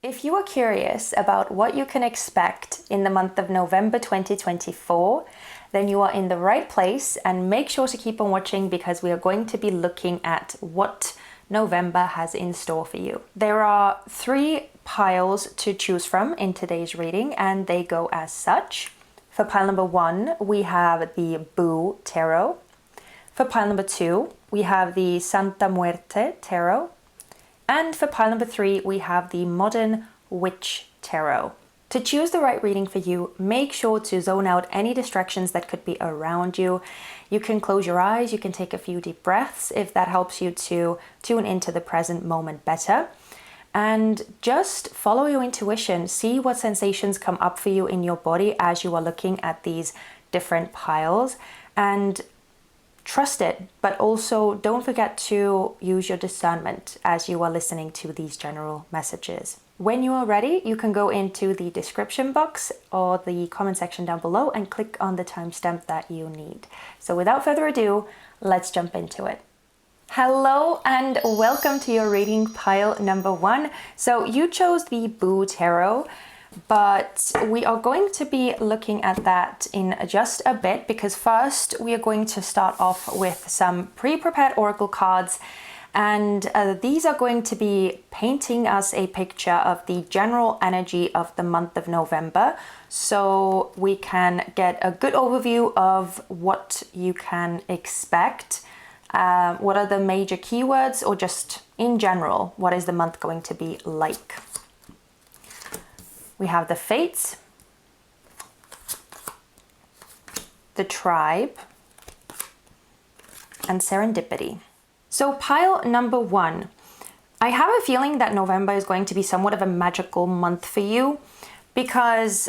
If you are curious about what you can expect in the month of November 2024, then you are in the right place, and make sure to keep on watching because we are going to be looking at what November has in store for you. There are 3 piles to choose from in today's reading, and they go as such. For pile number 1, we have the Boo Tarot. For pile number 2, we have the Santa Muerte Tarot. And for pile number 3, we have the Modern Witch Tarot. To choose the right reading for you, make sure to zone out any distractions that could be around you. You can close your eyes, you can take a few deep breaths if that helps you to tune into the present moment better. And just follow your intuition, see what sensations come up for you in your body as you are looking at these different piles, and trust it, but also don't forget to use your discernment as you are listening to these general messages. When you are ready, you can go into the description box or the comment section down below and click on the timestamp that you need. So without further ado, let's jump into it. Hello and welcome to your reading pile number 1. So you chose the Boo Tarot, but we are going to be looking at that in just a bit, because first we are going to start off with some pre-prepared oracle cards, and these are going to be painting us a picture of the general energy of the month of November, so we can get a good overview of what you can expect, what are the major keywords, or just in general, what is the month going to be like. We have the Fates, the Tribe, and Serendipity. So pile number 1, I have a feeling that November is going to be somewhat of a magical month for you, because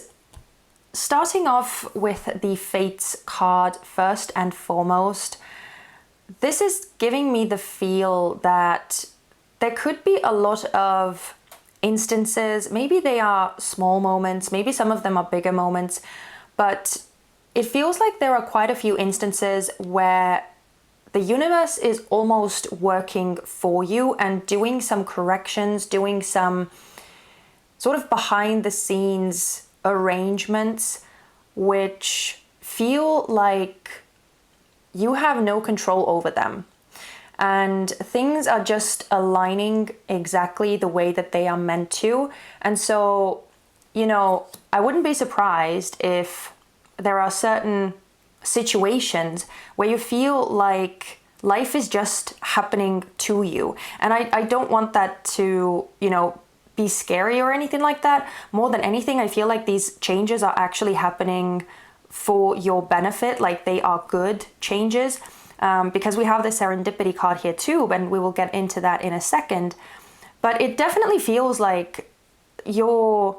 starting off with the Fates card first and foremost, this is giving me the feel that there could be a lot of instances, maybe they are small moments, maybe some of them are bigger moments, but it feels like there are quite a few instances where the universe is almost working for you and doing some corrections, doing some sort of behind the scenes arrangements which feel like you have no control over them. And things are just aligning exactly the way that they are meant to. And so, you know, I wouldn't be surprised if there are certain situations where you feel like life is just happening to you. And I don't want that to, you know, be scary or anything like that. More than anything, I feel like these changes are actually happening for your benefit, like they are good changes. Because we have the Serendipity card here too, and we will get into that in a second. But it definitely feels like your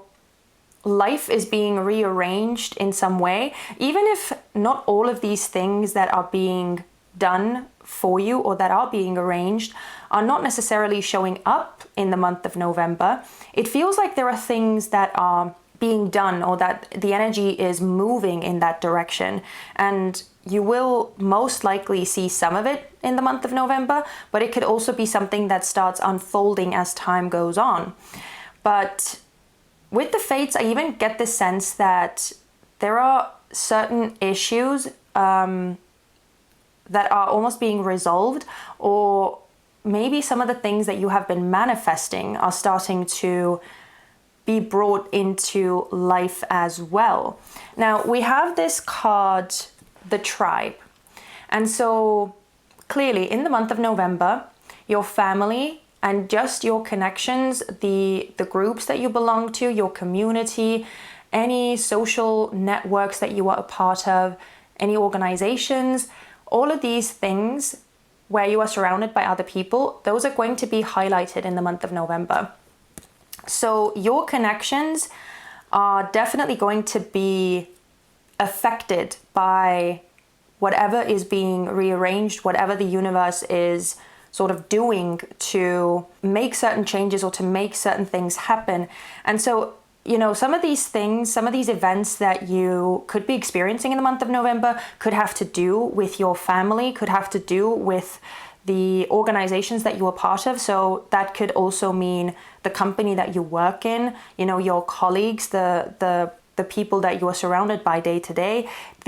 life is being rearranged in some way, even if not all of these things that are being done for you or that are being arranged are not necessarily showing up in the month of November. It feels like there are things that are being done, or that the energy is moving in that direction, and you will most likely see some of it in the month of November, but it could also be something that starts unfolding as time goes on. But with the Fates, I even get the sense that there are certain issues that are almost being resolved, or maybe some of the things that you have been manifesting are starting to be brought into life as well. Now we have this card, the Tribe, and so clearly in the month of November, your family and just your connections, the groups that you belong to, your community, any social networks that you are a part of, any organizations, all of these things where you are surrounded by other people, those are going to be highlighted in the month of November. So your connections are definitely going to be affected by whatever is being rearranged, whatever the universe is sort of doing to make certain changes or to make certain things happen. And so, you know, some of these things, some of these events that you could be experiencing in the month of November could have to do with your family, could have to do with the organizations that you are part of. So that could also mean the company that you work in, you know, your colleagues, the people that you are surrounded by day to day.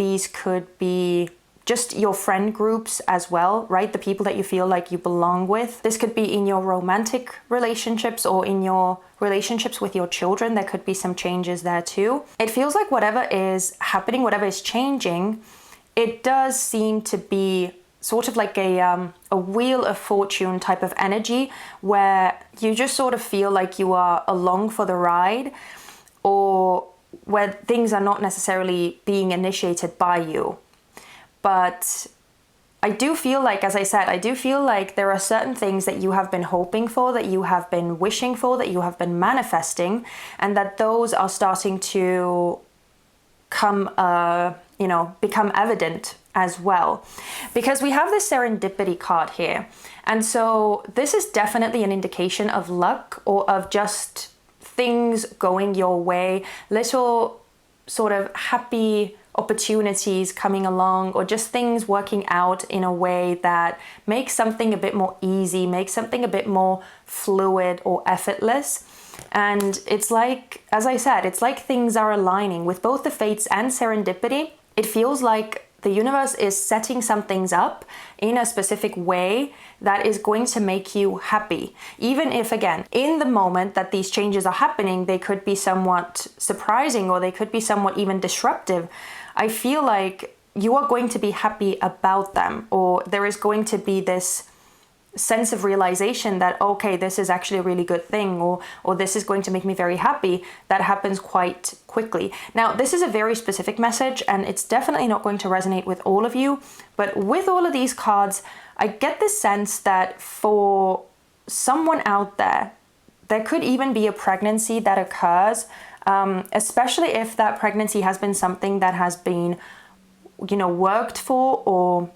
These could be just your friend groups as well, right? The people that you feel like you belong with. This could be in your romantic relationships or in your relationships with your children. There could be some changes there too. It feels like whatever is happening, whatever is changing, it does seem to be sort of like a wheel of fortune type of energy, where you just sort of feel like you are along for the ride, or where things are not necessarily being initiated by you. But I do feel like, as I said, I do feel like there are certain things that you have been hoping for, that you have been wishing for, that you have been manifesting, and that those are starting to become evident as well. Because we have this serendipity card here. And so this is definitely an indication of luck, or of just things going your way, little sort of happy opportunities coming along, or just things working out in a way that makes something a bit more easy, makes something a bit more fluid or effortless. And it's like, as I said, it's like things are aligning with both the fates and serendipity. It feels like the universe is setting some things up in a specific way that is going to make you happy. Even if, again, in the moment that these changes are happening, they could be somewhat surprising, or they could be somewhat even disruptive. I feel like you are going to be happy about them, or there is going to be this sense of realization that, okay, this is actually a really good thing, or this is going to make me very happy. That happens quite quickly. Now, this is a very specific message, and it's definitely not going to resonate with all of you, but with all of these cards, I get the sense that for someone out there, there could even be a pregnancy that occurs, especially if that pregnancy has been something that has been, worked for, or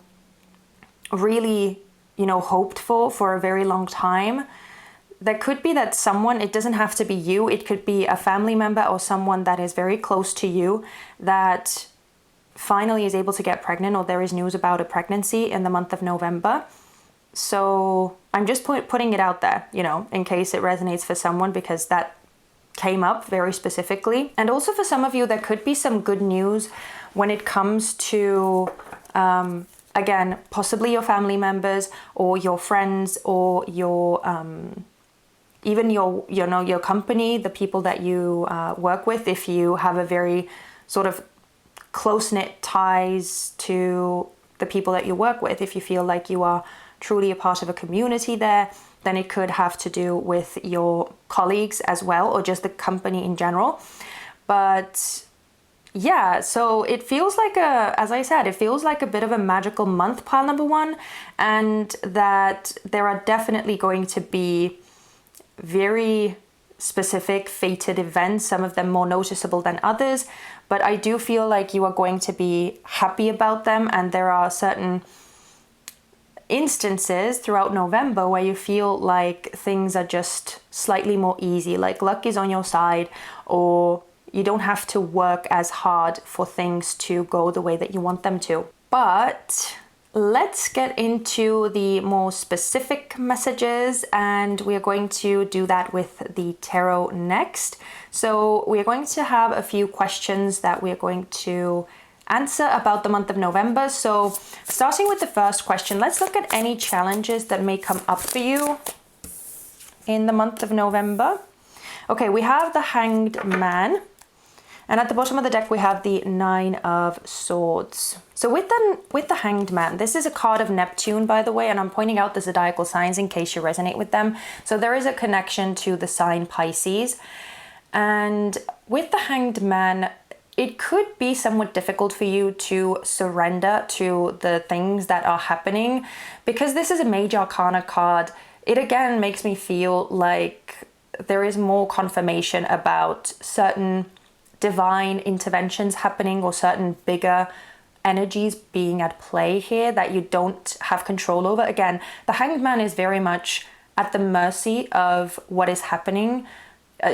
really, hoped for a very long time. There could be that someone, it doesn't have to be you, it could be a family member or someone that is very close to you that finally is able to get pregnant, or there is news about a pregnancy in the month of November. So I'm just putting it out there, in case it resonates for someone, because that came up very specifically. And also for some of you, there could be some good news when it comes to, again, possibly your family members or your friends, or your even your company, the people that you work with. If you have a very sort of close-knit ties to the people that you work with, if you feel like you are truly a part of a community there, then it could have to do with your colleagues as well, or just the company in general. But yeah, so it feels like as I said, it feels like a bit of a magical month, pile number one, and that there are definitely going to be very specific fated events, some of them more noticeable than others, but I do feel like you are going to be happy about them. And there are certain instances throughout November where you feel like things are just slightly more easy, like luck is on your side, or you don't have to work as hard for things to go the way that you want them to. But let's get into the more specific messages, and we are going to do that with the tarot next. So we are going to have a few questions that we are going to answer about the month of November. So starting with the first question, let's look at any challenges that may come up for you in the month of November. Okay, we have the Hanged Man. And at the bottom of the deck, we have the Nine of Swords. So with the Hanged Man, this is a card of Neptune, by the way, and I'm pointing out the zodiacal signs in case you resonate with them. So there is a connection to the sign Pisces. And with the Hanged Man, it could be somewhat difficult for you to surrender to the things that are happening, because this is a major arcana card. It again makes me feel like there is more confirmation about certain divine interventions happening, or certain bigger energies being at play here that you don't have control over. Again, the Hanged Man is very much at the mercy of what is happening.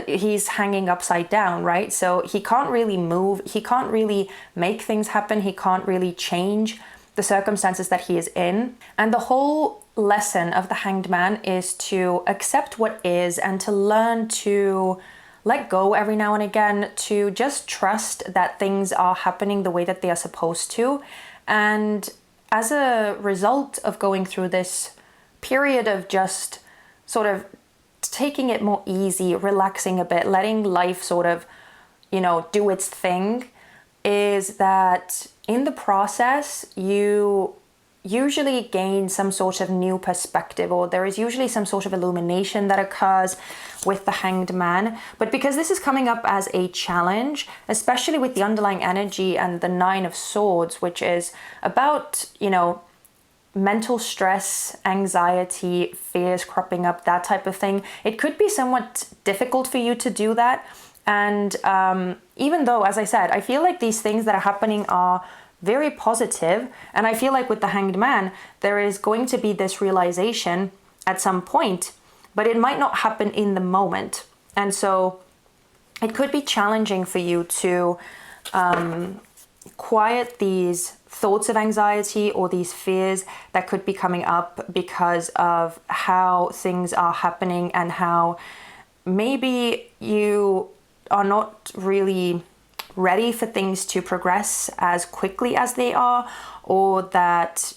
He's hanging upside down, right? So he can't really move. He can't really make things happen. He can't really change the circumstances that he is in. And the whole lesson of the Hanged Man is to accept what is and to learn to let go every now and again, to just trust that things are happening the way that they are supposed to. And as a result of going through this period of just sort of taking it more easy, relaxing a bit, letting life sort of, do its thing, is that in the process, you usually gain some sort of new perspective, or there is usually some sort of illumination that occurs with the Hanged Man. But because this is coming up as a challenge, especially with the underlying energy and the Nine of Swords, which is about, mental stress, anxiety, fears cropping up, that type of thing, it could be somewhat difficult for you to do that. And even though, as I said, I feel like these things that are happening are very positive, and I feel like with the Hanged Man, there is going to be this realization at some point, but it might not happen in the moment. And so it could be challenging for you to quiet these thoughts of anxiety or these fears that could be coming up because of how things are happening and how maybe you are not really ready for things to progress as quickly as they are, or that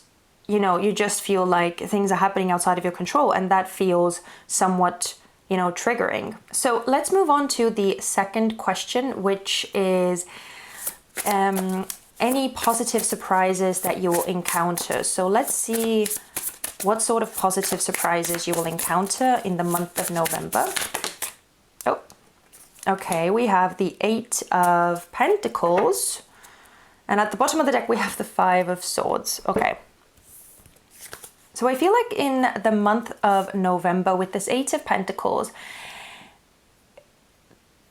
you just feel like things are happening outside of your control, and that feels somewhat triggering. So let's move on to the second question, which is any positive surprises that you will encounter. So let's see what sort of positive surprises you will encounter in the month of November. Okay, we have the Eight of Pentacles, and at the bottom of the deck we have the Five of Swords. Okay, so I feel like in the month of November with this Eight of Pentacles,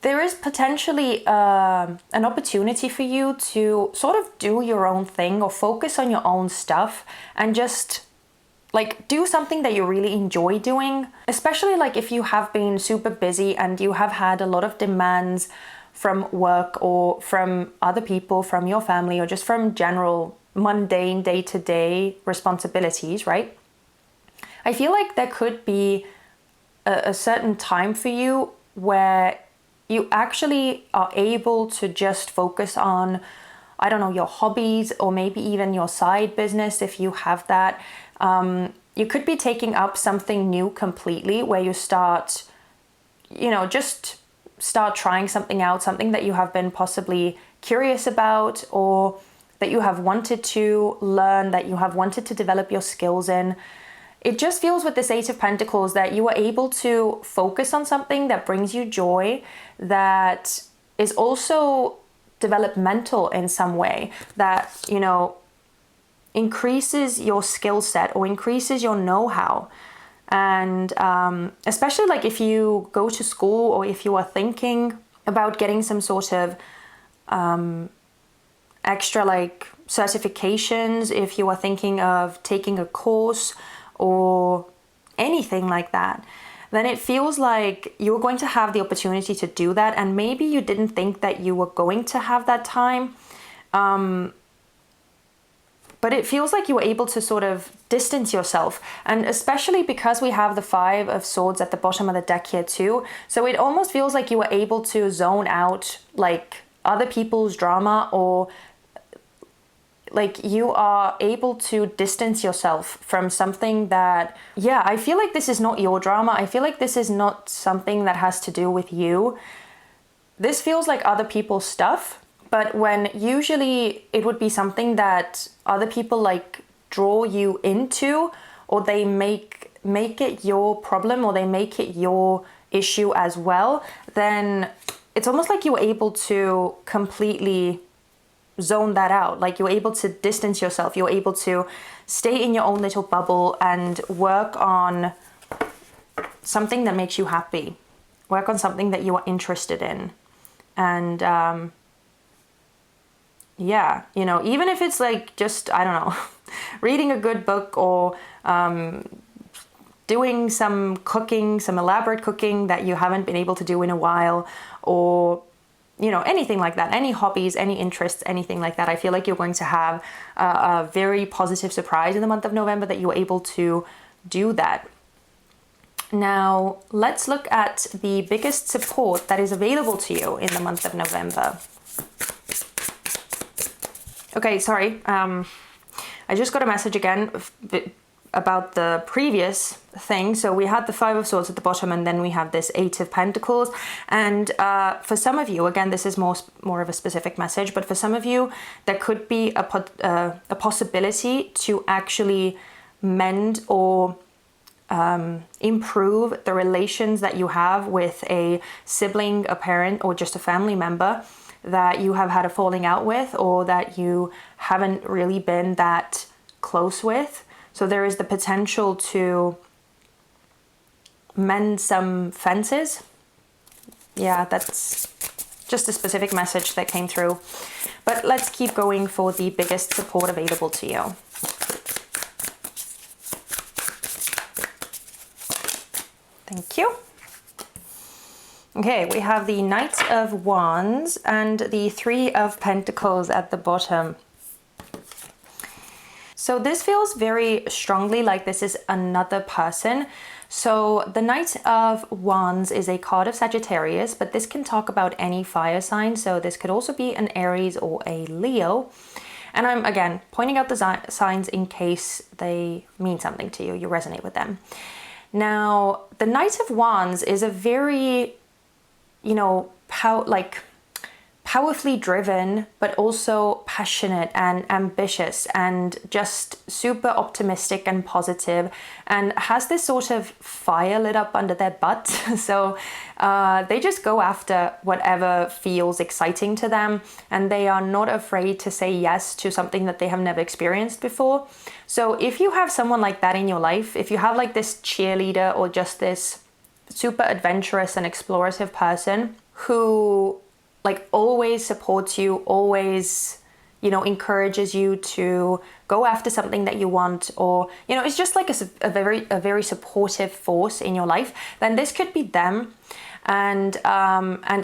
there is potentially an opportunity for you to sort of do your own thing or focus on your own stuff and just do something that you really enjoy doing, especially if you have been super busy and you have had a lot of demands from work or from other people, from your family, or just from general mundane day-to-day responsibilities, right? I feel like there could be a certain time for you where you actually are able to just focus on, I don't know, your hobbies, or maybe even your side business if you have that. You could be taking up something new completely, where you start, just start trying something out, something that you have been possibly curious about, or that you have wanted to learn, that you have wanted to develop your skills in. It just feels with this Eight of Pentacles that you are able to focus on something that brings you joy, that is also developmental in some way, that, increases your skill set or increases your know-how. And especially if you go to school, or if you are thinking about getting some sort of extra certifications, if you are thinking of taking a course or anything like that, then it feels like you're going to have the opportunity to do that. And maybe you didn't think that you were going to have that time. But it feels like you were able to sort of distance yourself. And especially because we have the Five of Swords at the bottom of the deck here too. So it almost feels like you were able to zone out other people's drama, or you are able to distance yourself from something that, I feel like this is not your drama. I feel like this is not something that has to do with you. This feels like other people's stuff. But when usually it would be something that other people draw you into, or they make it your problem, or they make it your issue as well, then it's almost like you were able to completely zone that out. You were able to distance yourself. You were able to stay in your own little bubble and work on something that makes you happy. Work on something that you are interested in. And even if it's just, I don't know, reading a good book, or doing some cooking, some elaborate cooking that you haven't been able to do in a while, or, anything like that, any hobbies, any interests, anything like that. I feel like you're going to have a very positive surprise in the month of November that you're able to do that. Now, let's look at the biggest support that is available to you in the month of November. Okay, sorry. I just got a message again about the previous thing. So we had the Five of Swords at the bottom, and then we have this Eight of Pentacles. And for some of you, again, this is more of a specific message, but for some of you, there could be a possibility to actually mend or improve the relations that you have with a sibling, a parent, or just a family member that you have had a falling out with, or that you haven't really been that close with. So there is the potential to mend some fences. Yeah, that's just a specific message that came through. But let's keep going for the biggest support available to you. Thank you. Okay, we have the Knight of Wands and the Three of Pentacles at the bottom. So this feels very strongly like this is another person. So the Knight of Wands is a card of Sagittarius, but this can talk about any fire sign. So this could also be an Aries or a Leo. And I'm, again, pointing out the signs in case they mean something to you, you resonate with them. Now, the Knight of Wands is a very, you know, powerfully driven, but also passionate and ambitious and just super optimistic and positive, and has this sort of fire lit up under their butt. So they just go after whatever feels exciting to them, and they are not afraid to say yes to something that they have never experienced before. So if you have someone like that in your life, if you have like this cheerleader or just this super adventurous and explorative person who like always supports you, always, you know, encourages you to go after something that you want, or, you know, it's just like a very supportive force in your life, then this could be them. And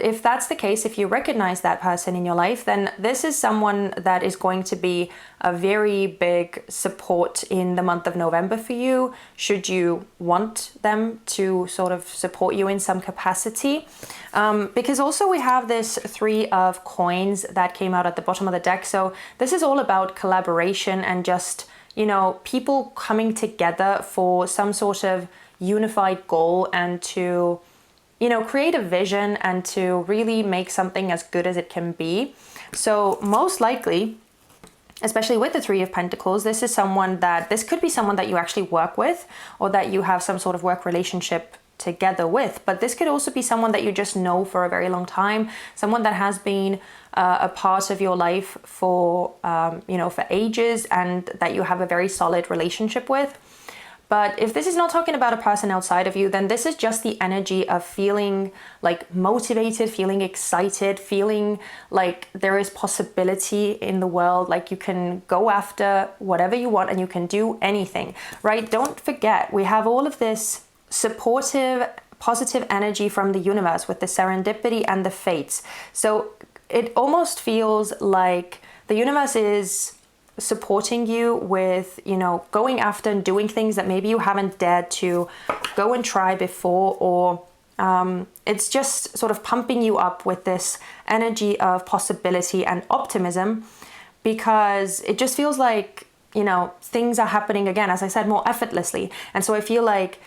if that's the case, if you recognize that person in your life, then this is someone that is going to be a very big support in the month of November for you, should you want them to sort of support you in some capacity. Because also we have this Three of Coins that came out at the bottom of the deck. So this is all about collaboration and just, you know, people coming together for some sort of unified goal, and to, you know, create a vision and to really make something as good as it can be. So most likely, especially with the Three of Pentacles, this could be someone that you actually work with, or that you have some sort of work relationship together with. But this could also be someone that you just know for a very long time, someone that has been a part of your life for, you know, for ages, and that you have a very solid relationship with. But if this is not talking about a person outside of you, then this is just the energy of feeling like motivated, feeling excited, feeling like there is possibility in the world, like you can go after whatever you want and you can do anything, right? Don't forget, we have all of this supportive, positive energy from the universe with the serendipity and the fates. So it almost feels like the universe is supporting you with, you know, going after and doing things that maybe you haven't dared to go and try before, or it's just sort of pumping you up with this energy of possibility and optimism, because it just feels like, you know, things are happening again, as I said, more effortlessly. And so I feel like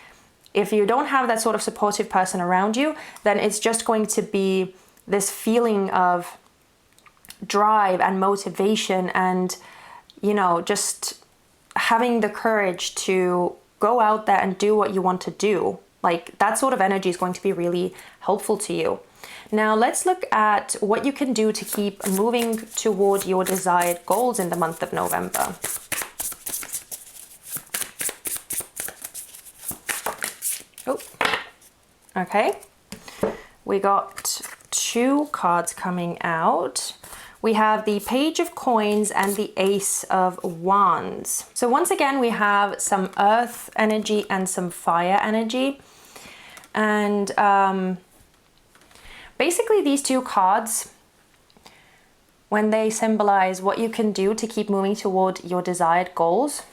if you don't have that sort of supportive person around you, then it's just going to be this feeling of drive and motivation and, you know, just having the courage to go out there and do what you want to do. Like that sort of energy is going to be really helpful to you. Now let's look at what you can do to keep moving toward your desired goals in the month of November. Oh, okay. We got two cards coming out. We have the Page of Coins and the Ace of Wands. So once again, we have some earth energy and some fire energy. And basically these two cards, when they symbolize what you can do to keep moving toward your desired goals,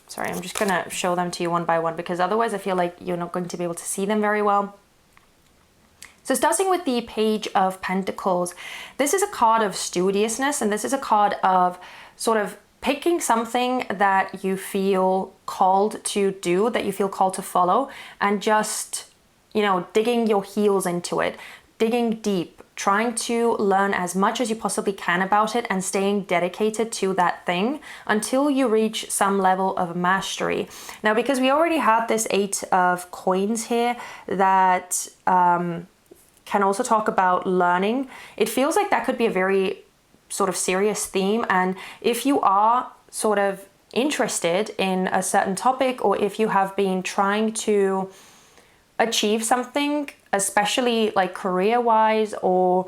Sorry, I'm just gonna show them to you one by one because otherwise I feel like you're not going to be able to see them very well. So starting with the Page of Pentacles, this is a card of studiousness, and this is a card of sort of picking something that you feel called to do, that you feel called to follow, and just, you know, digging your heels into it, digging deep, trying to learn as much as you possibly can about it and staying dedicated to that thing until you reach some level of mastery. Now, because we already have this 8 of coins here that can also talk about learning, it feels like that could be a very sort of serious theme. And if you are sort of interested in a certain topic, or if you have been trying to achieve something, especially like career-wise, or,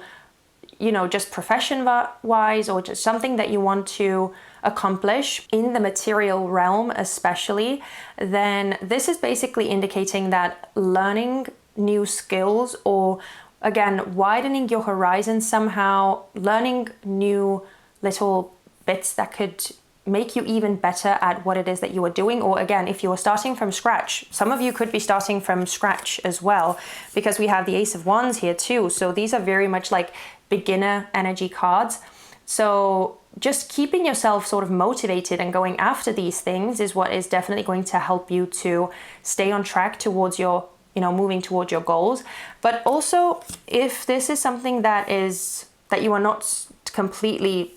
you know, just profession-wise, or just something that you want to accomplish in the material realm especially, then this is basically indicating that learning new skills, or again, widening your horizons somehow, learning new little bits that could make you even better at what it is that you are doing. Or again, if you are starting from scratch, some of you could be starting from scratch as well, because we have the Ace of Wands here too. So these are very much like beginner energy cards. So just keeping yourself sort of motivated and going after these things is what is definitely going to help you to stay on track towards your, you know, moving towards your goals. But also, if this is something that you are not completely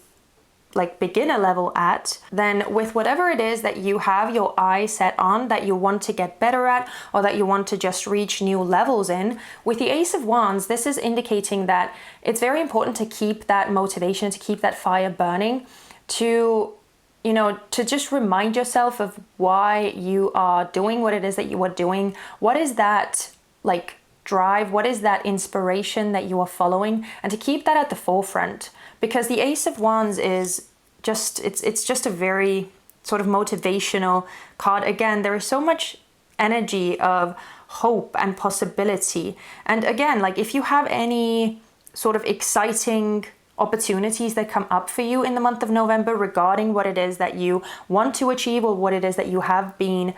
like beginner level at, then with whatever it is that you have your eye set on, that you want to get better at, or that you want to just reach new levels in, with the Ace of Wands, this is indicating that it's very important to keep that motivation, to keep that fire burning, to, you know, to just remind yourself of why you are doing what it is that you are doing. What is that like drive? What is that inspiration that you are following? And to keep that at the forefront, because the Ace of Wands is just, it's just a very sort of motivational card. Again, there is so much energy of hope and possibility. And again, like if you have any sort of exciting opportunities that come up for you in the month of November regarding what it is that you want to achieve, or what it is that you have been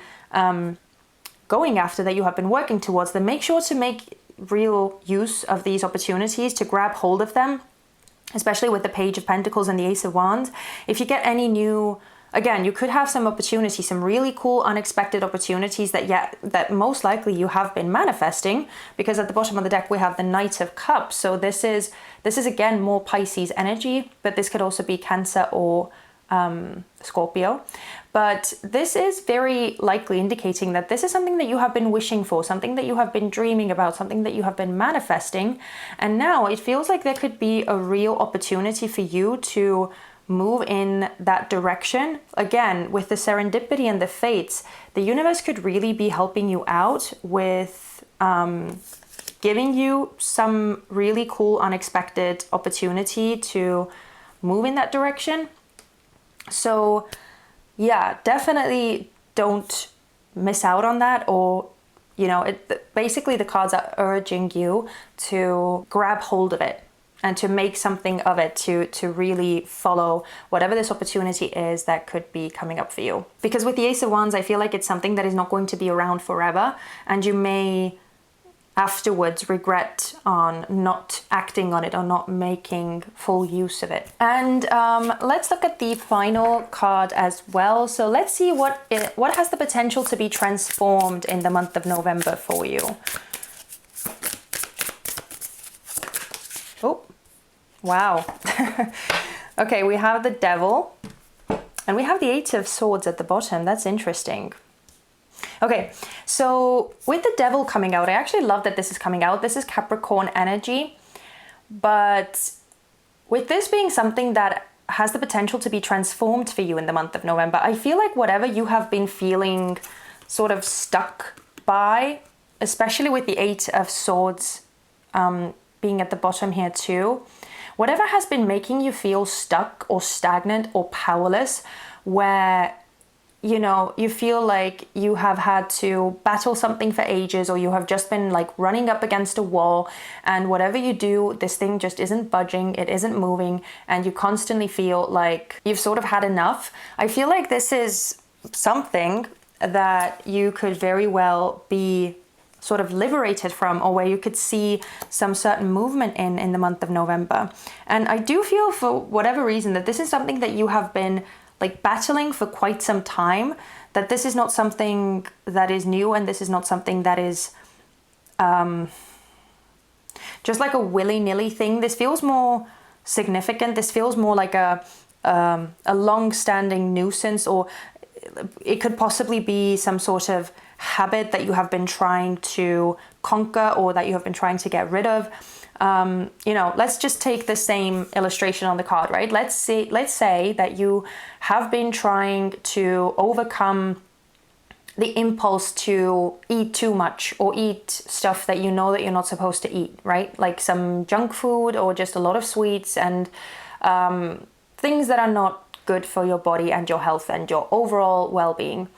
going after, that you have been working towards, then make sure to make real use of these opportunities, to grab hold of them, especially with the Page of Pentacles and the Ace of Wands. If you get any new, again, you could have some opportunities, some really cool unexpected opportunities that most likely you have been manifesting, because at the bottom of the deck we have the Knight of Cups. So this is again more Pisces energy, but this could also be Cancer or Scorpio. But this is very likely indicating that this is something that you have been wishing for, something that you have been dreaming about, something that you have been manifesting. And now it feels like there could be a real opportunity for you to move in that direction. Again, with the serendipity and the fates, the universe could really be helping you out with giving you some really cool, unexpected opportunity to move in that direction. So yeah, definitely don't miss out on that. Or, you know, basically the cards are urging you to grab hold of it and to make something of it, to really follow whatever this opportunity is that could be coming up for you. Because with the Ace of Wands, I feel like it's something that is not going to be around forever, and you may afterwards regret on not acting on it or not making full use of it. And let's look at the final card as well. So let's see what has the potential to be transformed in the month of November for you. Oh, wow. Okay, we have the Devil and we have the Eight of Swords at the bottom. That's interesting. Okay, so with the Devil coming out, I actually love that this is coming out. This is Capricorn energy, but with this being something that has the potential to be transformed for you in the month of November, I feel like whatever you have been feeling sort of stuck by, especially with the Eight of Swords being at the bottom here too, whatever has been making you feel stuck or stagnant or powerless, where, you know, you feel like you have had to battle something for ages, or you have just been like running up against a wall, and whatever you do, this thing just isn't budging, it isn't moving, and you constantly feel like you've sort of had enough. I feel like this is something that you could very well be sort of liberated from, or where you could see some certain movement in the month of November. And I do feel, for whatever reason, that this is something that you have been like battling for quite some time, that this is not something that is new, and this is not something that is just like a willy-nilly thing. This feels more significant. This feels more like a long-standing nuisance, or it could possibly be some sort of habit that you have been trying to conquer, or that you have been trying to get rid of. Let's just take the same illustration on the card, right? Let's say that you have been trying to overcome the impulse to eat too much, or eat stuff that you know that you're not supposed to eat, right? Like some junk food, or just a lot of sweets, and things that are not good for your body and your health and your overall well-being.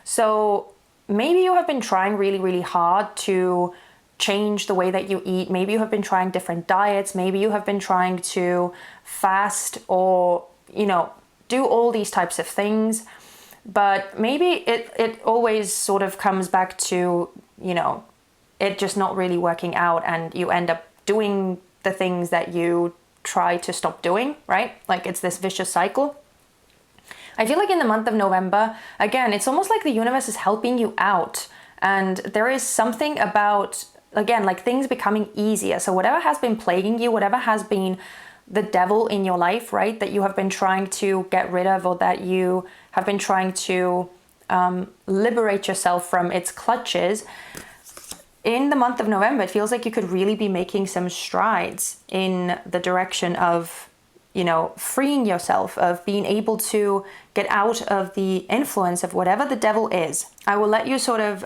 So maybe you have been trying really, really hard to change the way that you eat. Maybe you have been trying different diets. Maybe you have been trying to fast, or, do all these types of things. But maybe it always sort of comes back to, it just not really working out, and you end up doing the things that you try to stop doing, right? Like it's this vicious cycle. I feel like in the month of November, again, it's almost like the universe is helping you out. And there is something about, again, like things becoming easier. So whatever has been plaguing you, whatever has been the devil in your life, right, that you have been trying to get rid of, or that you have been trying to liberate yourself from its clutches, in the month of November, it feels like you could really be making some strides in the direction of, freeing yourself, of being able to get out of the influence of whatever the devil is. I will let you sort of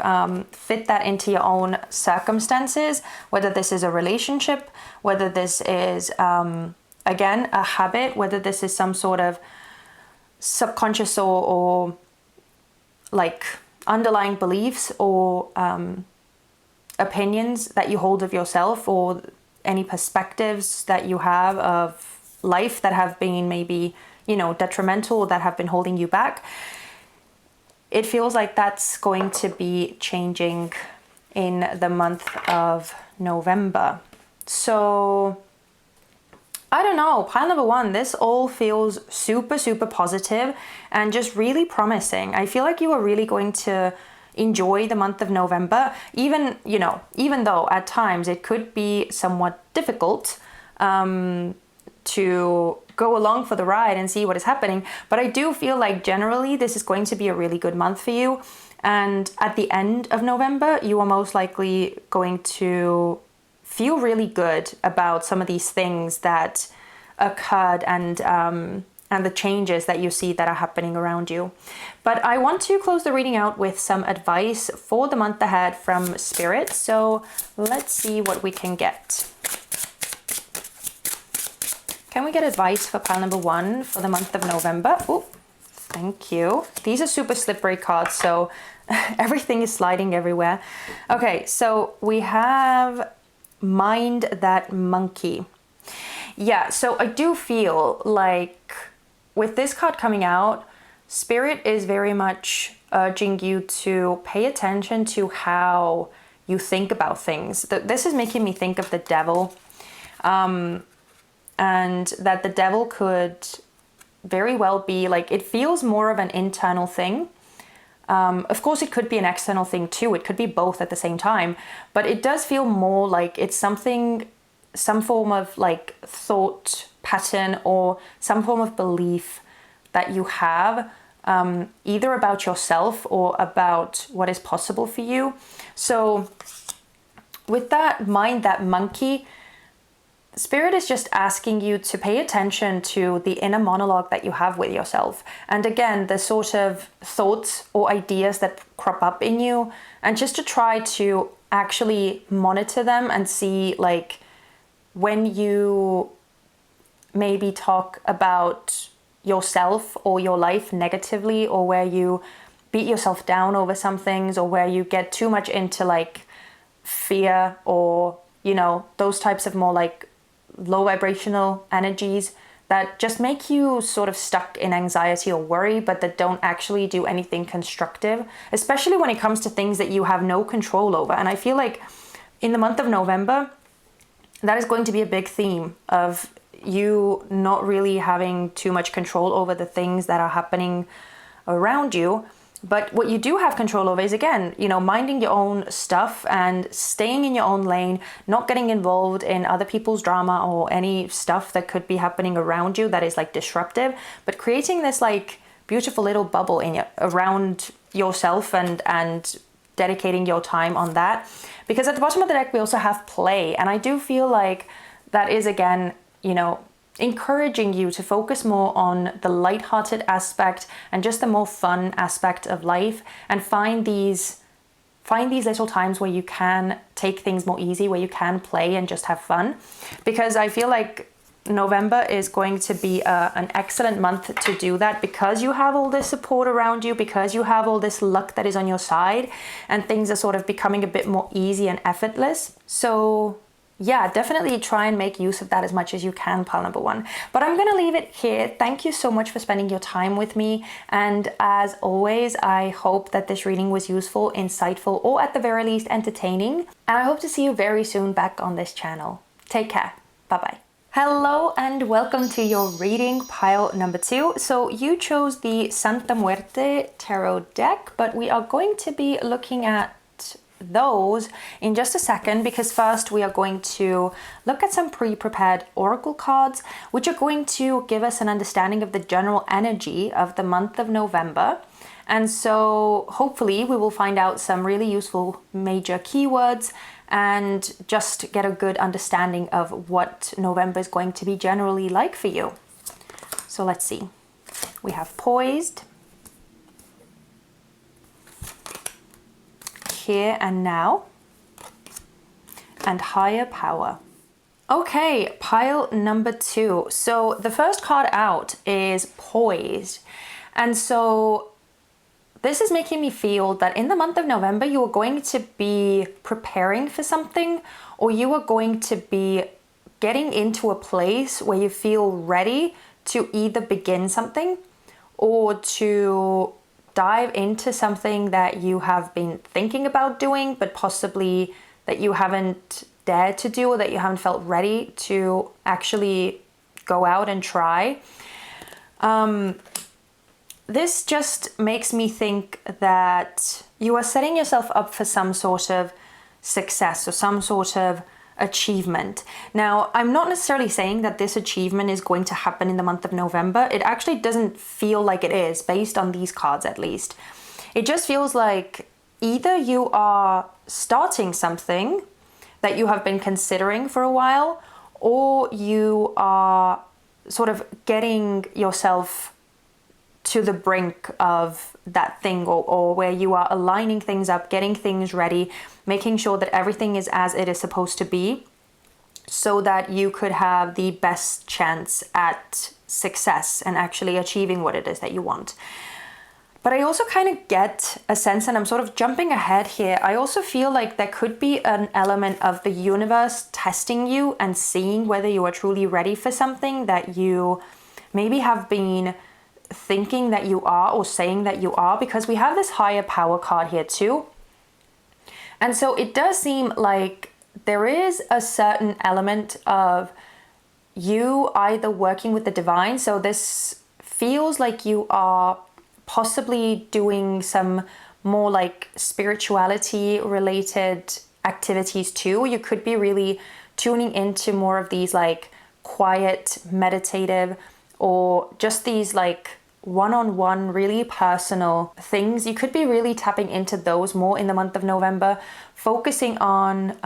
fit that into your own circumstances, whether this is a relationship, whether this is, again, a habit, whether this is some sort of subconscious or like underlying beliefs, or opinions that you hold of yourself, or any perspectives that you have of life that have been maybe, detrimental, or that have been holding you back. It feels like that's going to be changing in the month of November. So I don't know, pile number one, this all feels super, super positive and just really promising. I feel like you are really going to enjoy the month of November, even though at times it could be somewhat difficult to go along for the ride and see what is happening. But I do feel like generally this is going to be a really good month for you. And at the end of November, you are most likely going to feel really good about some of these things that occurred, and the changes that you see that are happening around you. But I want to close the reading out with some advice for the month ahead from Spirit. So let's see what we can get. Can we get advice for pile number one for the month of November? Oh, thank you. These are super slippery cards, so everything is sliding everywhere. Okay, so we have Mind That Monkey. Yeah, so I do feel like with this card coming out, Spirit is very much urging you to pay attention to how you think about things. This is making me think of the devil. And that the devil could very well be like, it feels more of an internal thing. Of course, it could be an external thing too. It could be both at the same time. But it does feel more like it's something, some form of like thought pattern, or some form of belief that you have, either about yourself or about what is possible for you. So with that Mind That Monkey, Spirit is just asking you to pay attention to the inner monologue that you have with yourself. And again, the sort of thoughts or ideas that crop up in you, and just to try to actually monitor them and see, like, when you maybe talk about yourself or your life negatively, or where you beat yourself down over some things, or where you get too much into like fear, or, those types of more like low vibrational energies, that just make you sort of stuck in anxiety or worry, but that don't actually do anything constructive, especially when it comes to things that you have no control over. And I feel like in the month of November, that is going to be a big theme of you not really having too much control over the things that are happening around you. But what you do have control over is, again, minding your own stuff and staying in your own lane, not getting involved in other people's drama or any stuff that could be happening around you that is like disruptive, but creating this like beautiful little bubble around yourself and dedicating your time on that. Because at the bottom of the deck, we also have play. And I do feel like that is, again, encouraging you to focus more on the lighthearted aspect and just the more fun aspect of life, and find these little times where you can take things more easy, where you can play and just have fun. Because I feel like November is going to be an excellent month to do that, because you have all this support around you, because you have all this luck that is on your side, and things are sort of becoming a bit more easy and effortless. So yeah, definitely try and make use of that as much as you can, pile number one. But I'm going to leave it here. Thank you so much for spending your time with me. And as always, I hope that this reading was useful, insightful, or at the very least entertaining. And I hope to see you very soon back on this channel. Take care. Bye-bye. Hello and welcome to your reading, pile number 2. So you chose the Santa Muerte tarot deck, but we are going to be looking at those in just a second, because first we are going to look at some pre-prepared oracle cards, which are going to give us an understanding of the general energy of the month of November. And so hopefully we will find out some really useful major keywords and just get a good understanding of what November is going to be generally like for you. So let's see. We have poised, here and now, and higher power. Okay, pile number 2. So the first card out is poised. And so this is making me feel that in the month of November, you are going to be preparing for something, or you are going to be getting into a place where you feel ready to either begin something or to dive into something that you have been thinking about doing, but possibly that you haven't dared to do, or that you haven't felt ready to actually go out and try. This just makes me think that you are setting yourself up for some sort of success or some sort of achievement. Now, I'm not necessarily saying that this achievement is going to happen in the month of November. It actually doesn't feel like it is, based on these cards at least. It just feels like either you are starting something that you have been considering for a while, or you are sort of getting yourself to the brink of that thing, or where you are aligning things up, getting things ready, making sure that everything is as it is supposed to be, so that you could have the best chance at success and actually achieving what it is that you want. But I also kind of get a sense, and I'm sort of jumping ahead here, I also feel like there could be an element of the universe testing you and seeing whether you are truly ready for something that you maybe have been thinking that you are, or saying that you are, because we have this higher power card here too. And so it does seem like there is a certain element of you either working with the divine. So this feels like you are possibly doing some more like spirituality related activities too. You could be really tuning into more of these like quiet, meditative, or just these like one-on-one, really personal things. You could be really tapping into those more in the month of November, focusing on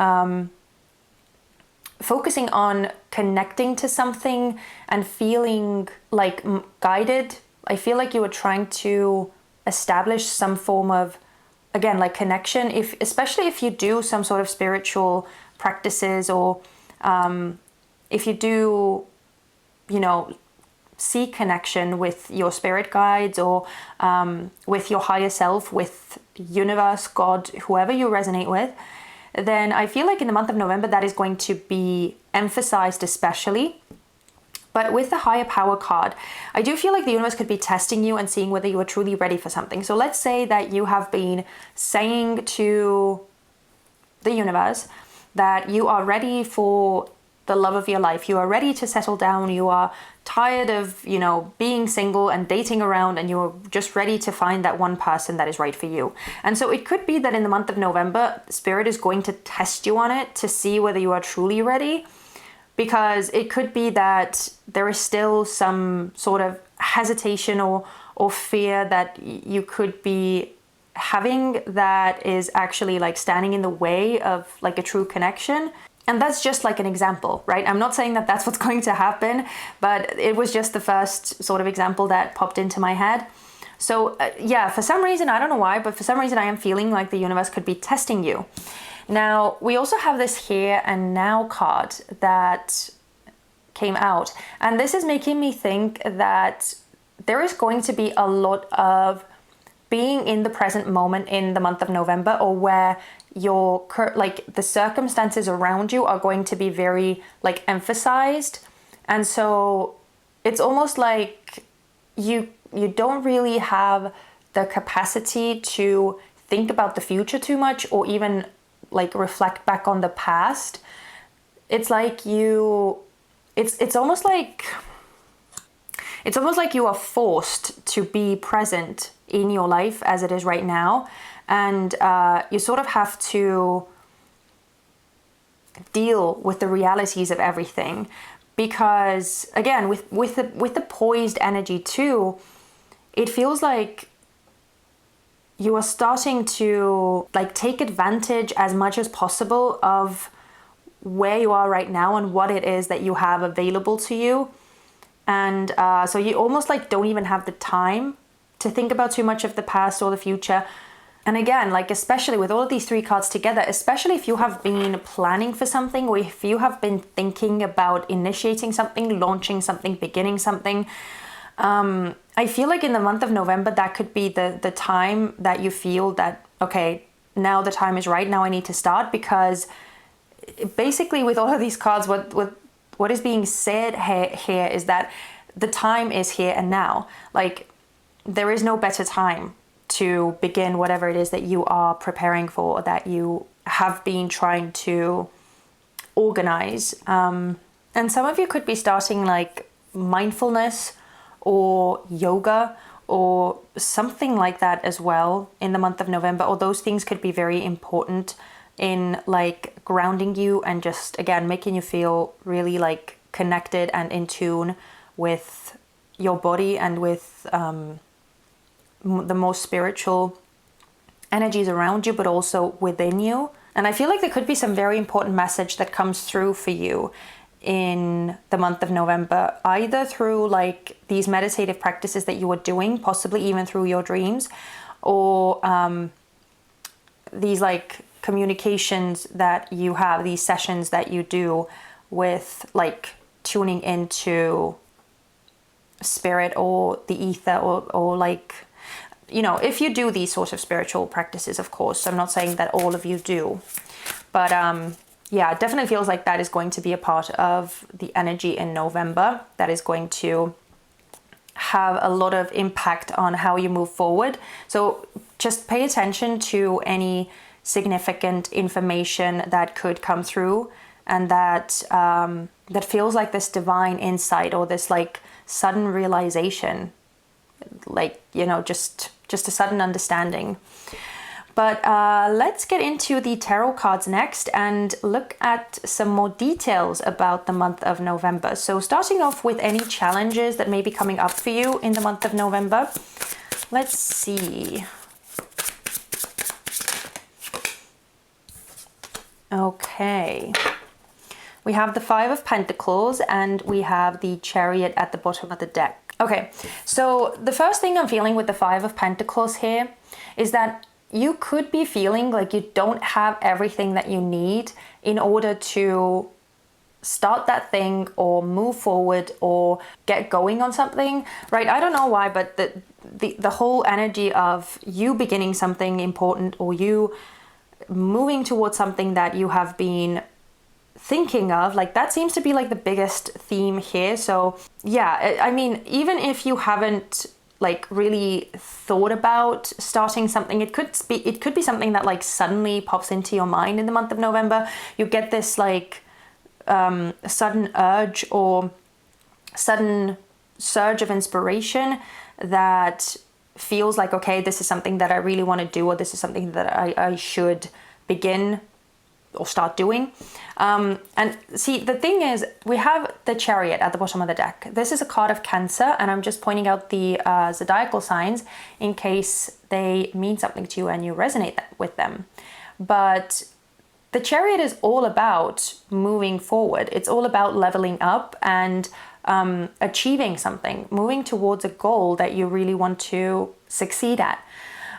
connecting to something and feeling like guided. I feel like you are trying to establish some form of, again, like connection, especially if you do some sort of spiritual practices, or if you do, seek connection with your spirit guides, or with your higher self, with universe, God, whoever you resonate with, then I feel like in the month of November that is going to be emphasized especially. But with the higher power card, I do feel like the universe could be testing you and seeing whether you are truly ready for something. So let's say that you have been saying to the universe that you are ready for the love of your life. You are ready to settle down. You are tired of, being single and dating around, and you're just ready to find that one person that is right for you. And so it could be that in the month of November, Spirit is going to test you on it to see whether you are truly ready. Because it could be that there is still some sort of hesitation or fear that you could be having that is actually like standing in the way of like a true connection. And that's just like an example, right? I'm not saying that that's what's going to happen, but it was just the first sort of example that popped into my head. So for some reason, I don't know why, but for some reason I am feeling like the universe could be testing you. Now, we also have this Here and Now card that came out. And this is making me think that there is going to be a lot of being in the present moment in the month of November, or where the circumstances around you are going to be very like emphasized. And so it's almost like you don't really have the capacity to think about the future too much, or even like reflect back on the past. It's like it's almost like you are forced to be present in your life as it is right now, and you sort of have to deal with the realities of everything. Because again, with the poised energy too, it feels like you are starting to like take advantage as much as possible of where you are right now and what it is that you have available to you. And so you almost like don't even have the time to think about too much of the past or the future. And again, like especially with all of these three cards together, especially if you have been planning for something, or if you have been thinking about initiating something, launching something, beginning something, I feel like in the month of November, that could be the time that you feel that, okay, now the time is right, now I need to start. Because basically with all of these cards, what is being said here is that the time is here and now. Like there is no better time to begin whatever it is that you are preparing for, that you have been trying to organize. And some of you could be starting like mindfulness or yoga or something like that as well in the month of November. Or those things could be very important in like grounding you and just again making you feel really like connected and in tune with your body and with the most spiritual energies around you, but also within you. And I feel like there could be some very important message that comes through for you in the month of November, either through like these meditative practices that you are doing, possibly even through your dreams, or these like communications that you have, these sessions that you do with like tuning into spirit or the ether, or like, if you do these sort of spiritual practices, of course. I'm not saying that all of you do, but it definitely feels like that is going to be a part of the energy in November that is going to have a lot of impact on how you move forward. So just pay attention to any significant information that could come through, and that feels like this divine insight or this like sudden realization, like, just a sudden understanding. But let's get into the tarot cards next and look at some more details about the month of November. So starting off with any challenges that may be coming up for you in the month of November. Let's see. Okay. We have the Five of Pentacles and we have the Chariot at the bottom of the deck. Okay, so the first thing I'm feeling with the Five of Pentacles here is that you could be feeling like you don't have everything that you need in order to start that thing or move forward or get going on something, right? I don't know why, but the whole energy of you beginning something important or you moving towards something that you have been thinking of, like that seems to be like the biggest theme here. So yeah, I mean, even if you haven't like really thought about starting something, it could be something that like suddenly pops into your mind in the month of November. You get this like sudden urge or sudden surge of inspiration that feels like, okay, this is something that I really want to do, or this is something that I should begin or start doing. And see, the thing is, we have the Chariot at the bottom of the deck. This is a card of Cancer, and I'm just pointing out the zodiacal signs in case they mean something to you and you resonate with them. But the Chariot is all about moving forward. It's all about leveling up and achieving something, moving towards a goal that you really want to succeed at.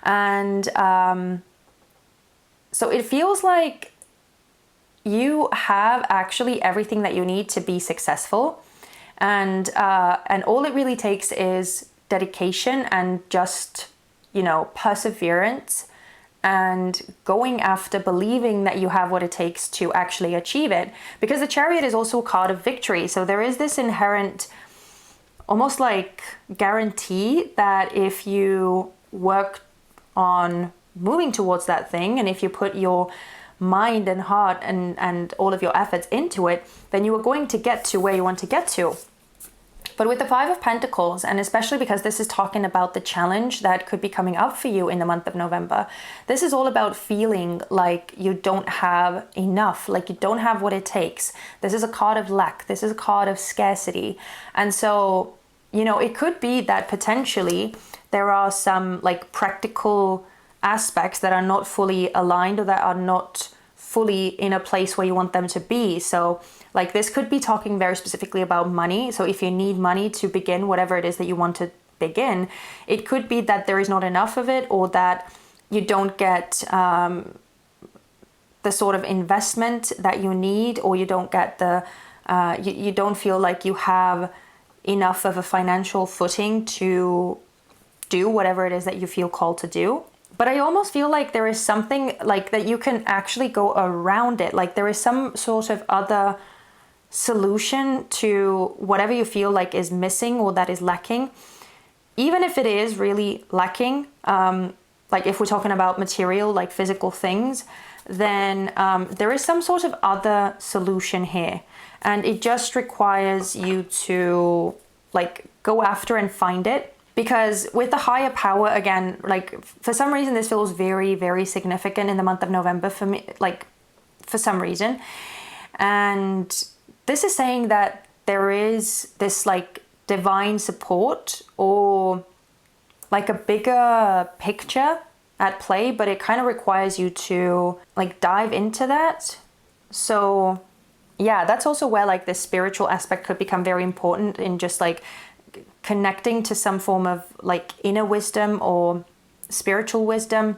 And so it feels like you have actually everything that you need to be successful, and all it really takes is dedication and just, you know, perseverance and going after, believing that you have what it takes to actually achieve it. Because the Chariot is also a card of victory, so there is this inherent almost like guarantee that if you work on moving towards that thing, and if you put your mind and heart and all of your efforts into it, then you are going to get to where you want to get to. But with the Five of Pentacles, and especially because this is talking about the challenge that could be coming up for you in the month of November, this is all about feeling like you don't have enough, like you don't have what it takes. This is a card of lack. This is a card of scarcity. And so, you know, it could be that potentially there are some like practical aspects that are not fully aligned, or that are not fully in a place where you want them to be. So like this could be talking very specifically about money. So if you need money to begin whatever it is that you want to begin, it could be that there is not enough of it, or that you don't get the sort of investment that you need, or you don't get the you don't feel like you have enough of a financial footing to do whatever it is that you feel called to do. But I almost feel like there is something like that you can actually go around it. Like there is some sort of other solution to whatever you feel like is missing or that is lacking. Even if it is really lacking, like if we're talking about material, like physical things, then there is some sort of other solution here. And it just requires you to like go after and find it. Because with the higher power, again, like for some reason, this feels very, very significant in the month of November for me, like for some reason. And this is saying that there is this like divine support, or like a bigger picture at play, but it kind of requires you to like dive into that. So yeah, that's also where like this spiritual aspect could become very important, in just like connecting to some form of like inner wisdom or spiritual wisdom,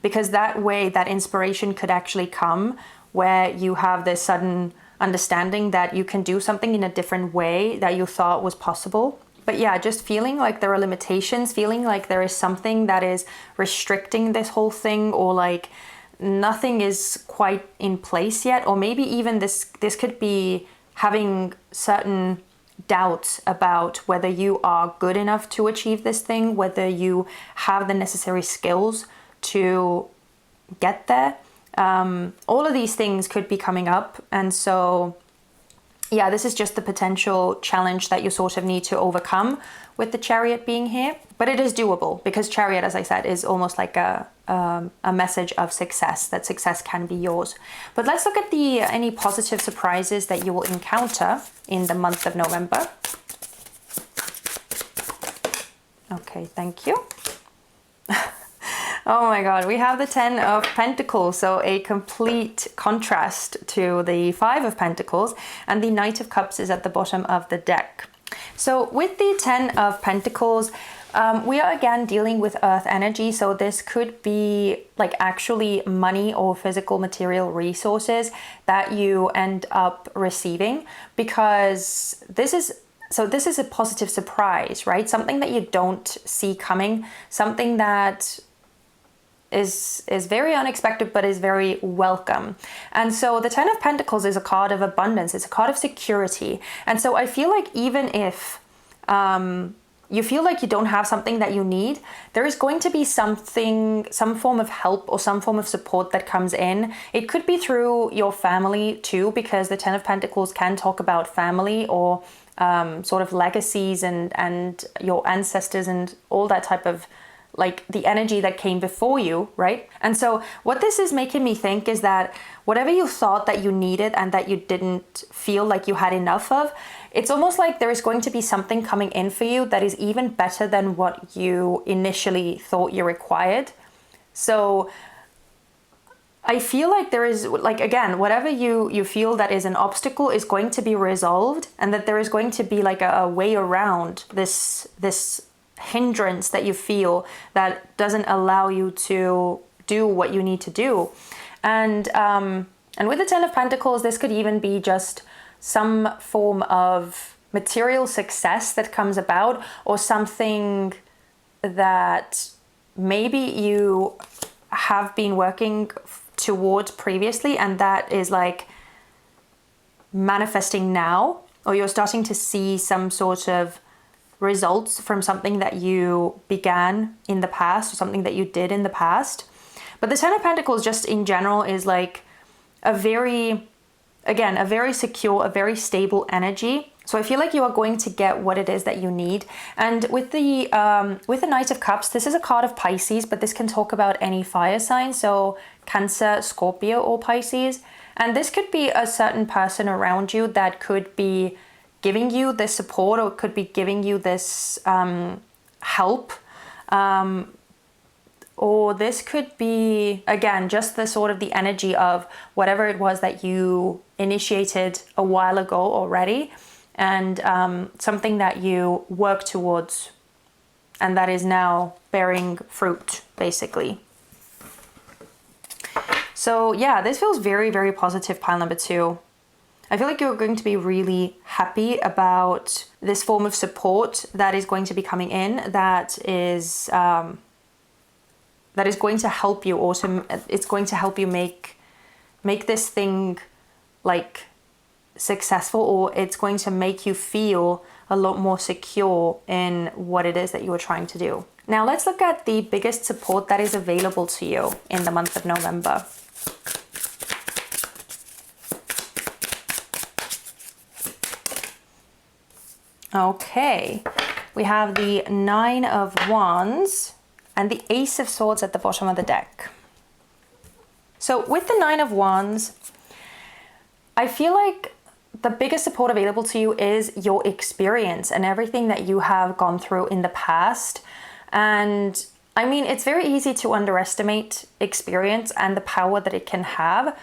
because that way that inspiration could actually come where you have this sudden understanding that you can do something in a different way that you thought was possible. But yeah, just feeling like there are limitations, feeling like there is something that is restricting this whole thing, or like nothing is quite in place yet. Or maybe even this could be having certain doubts about whether you are good enough to achieve this thing, whether you have the necessary skills to get there. All of these things could be coming up. And so, yeah, this is just the potential challenge that you sort of need to overcome with the Chariot being here. But it is doable, because Chariot, as I said, is almost like a message of success, that success can be yours. But let's look at any positive surprises that you will encounter in the month of November. Okay, thank you. Oh my God, we have the 10 of Pentacles, so a complete contrast to the 5 of Pentacles, and the Knight of Cups is at the bottom of the deck. So with the 10 of Pentacles, we are again dealing with earth energy. So this could be like actually money or physical material resources that you end up receiving, because this is a positive surprise, right? Something that you don't see coming, something that is very unexpected, but is very welcome. And so the Ten of Pentacles is a card of abundance. It's a card of security. And so I feel like even if you feel like you don't have something that you need, there is going to be something, some form of help or some form of support that comes in. It could be through your family too, because the Ten of Pentacles can talk about family or sort of legacies and your ancestors and all that type of, like, the energy that came before you, right? And so what this is making me think is that whatever you thought that you needed and that you didn't feel like you had enough of, it's almost like there is going to be something coming in for you that is even better than what you initially thought you required. So I feel like there is, like, again, whatever you feel that is an obstacle is going to be resolved, and that there is going to be like a way around this hindrance that you feel that doesn't allow you to do what you need to do. And with the Ten of Pentacles, this could even be just some form of material success that comes about, or something that maybe you have been working towards previously, and that is like manifesting now, or you're starting to see some sort of results from something that you began in the past or something that you did in the past. But the Ten of Pentacles just in general is like a very secure, a very stable energy. So I feel like you are going to get what it is that you need. And with the Knight of Cups, this is a card of Pisces, but this can talk about any fire sign, so Cancer, Scorpio, or Pisces. And this could be a certain person around you that could be giving you this support, or could be giving you this help. Or this could be, again, just the sort of the energy of whatever it was that you initiated a while ago already, and something that you work towards and that is now bearing fruit, basically. So yeah, this feels very, very positive, pile number 2. I feel like you're going to be really happy about this form of support that is going to be coming in, that is going to help you also. It's going to help you make this thing like successful, or it's going to make you feel a lot more secure in what it is that you are trying to do. Now let's look at the biggest support that is available to you in the month of November. Okay, we have the Nine of Wands and the Ace of Swords at the bottom of the deck. So with the Nine of Wands, I feel like the biggest support available to you is your experience and everything that you have gone through in the past. And I mean, it's very easy to underestimate experience and the power that it can have,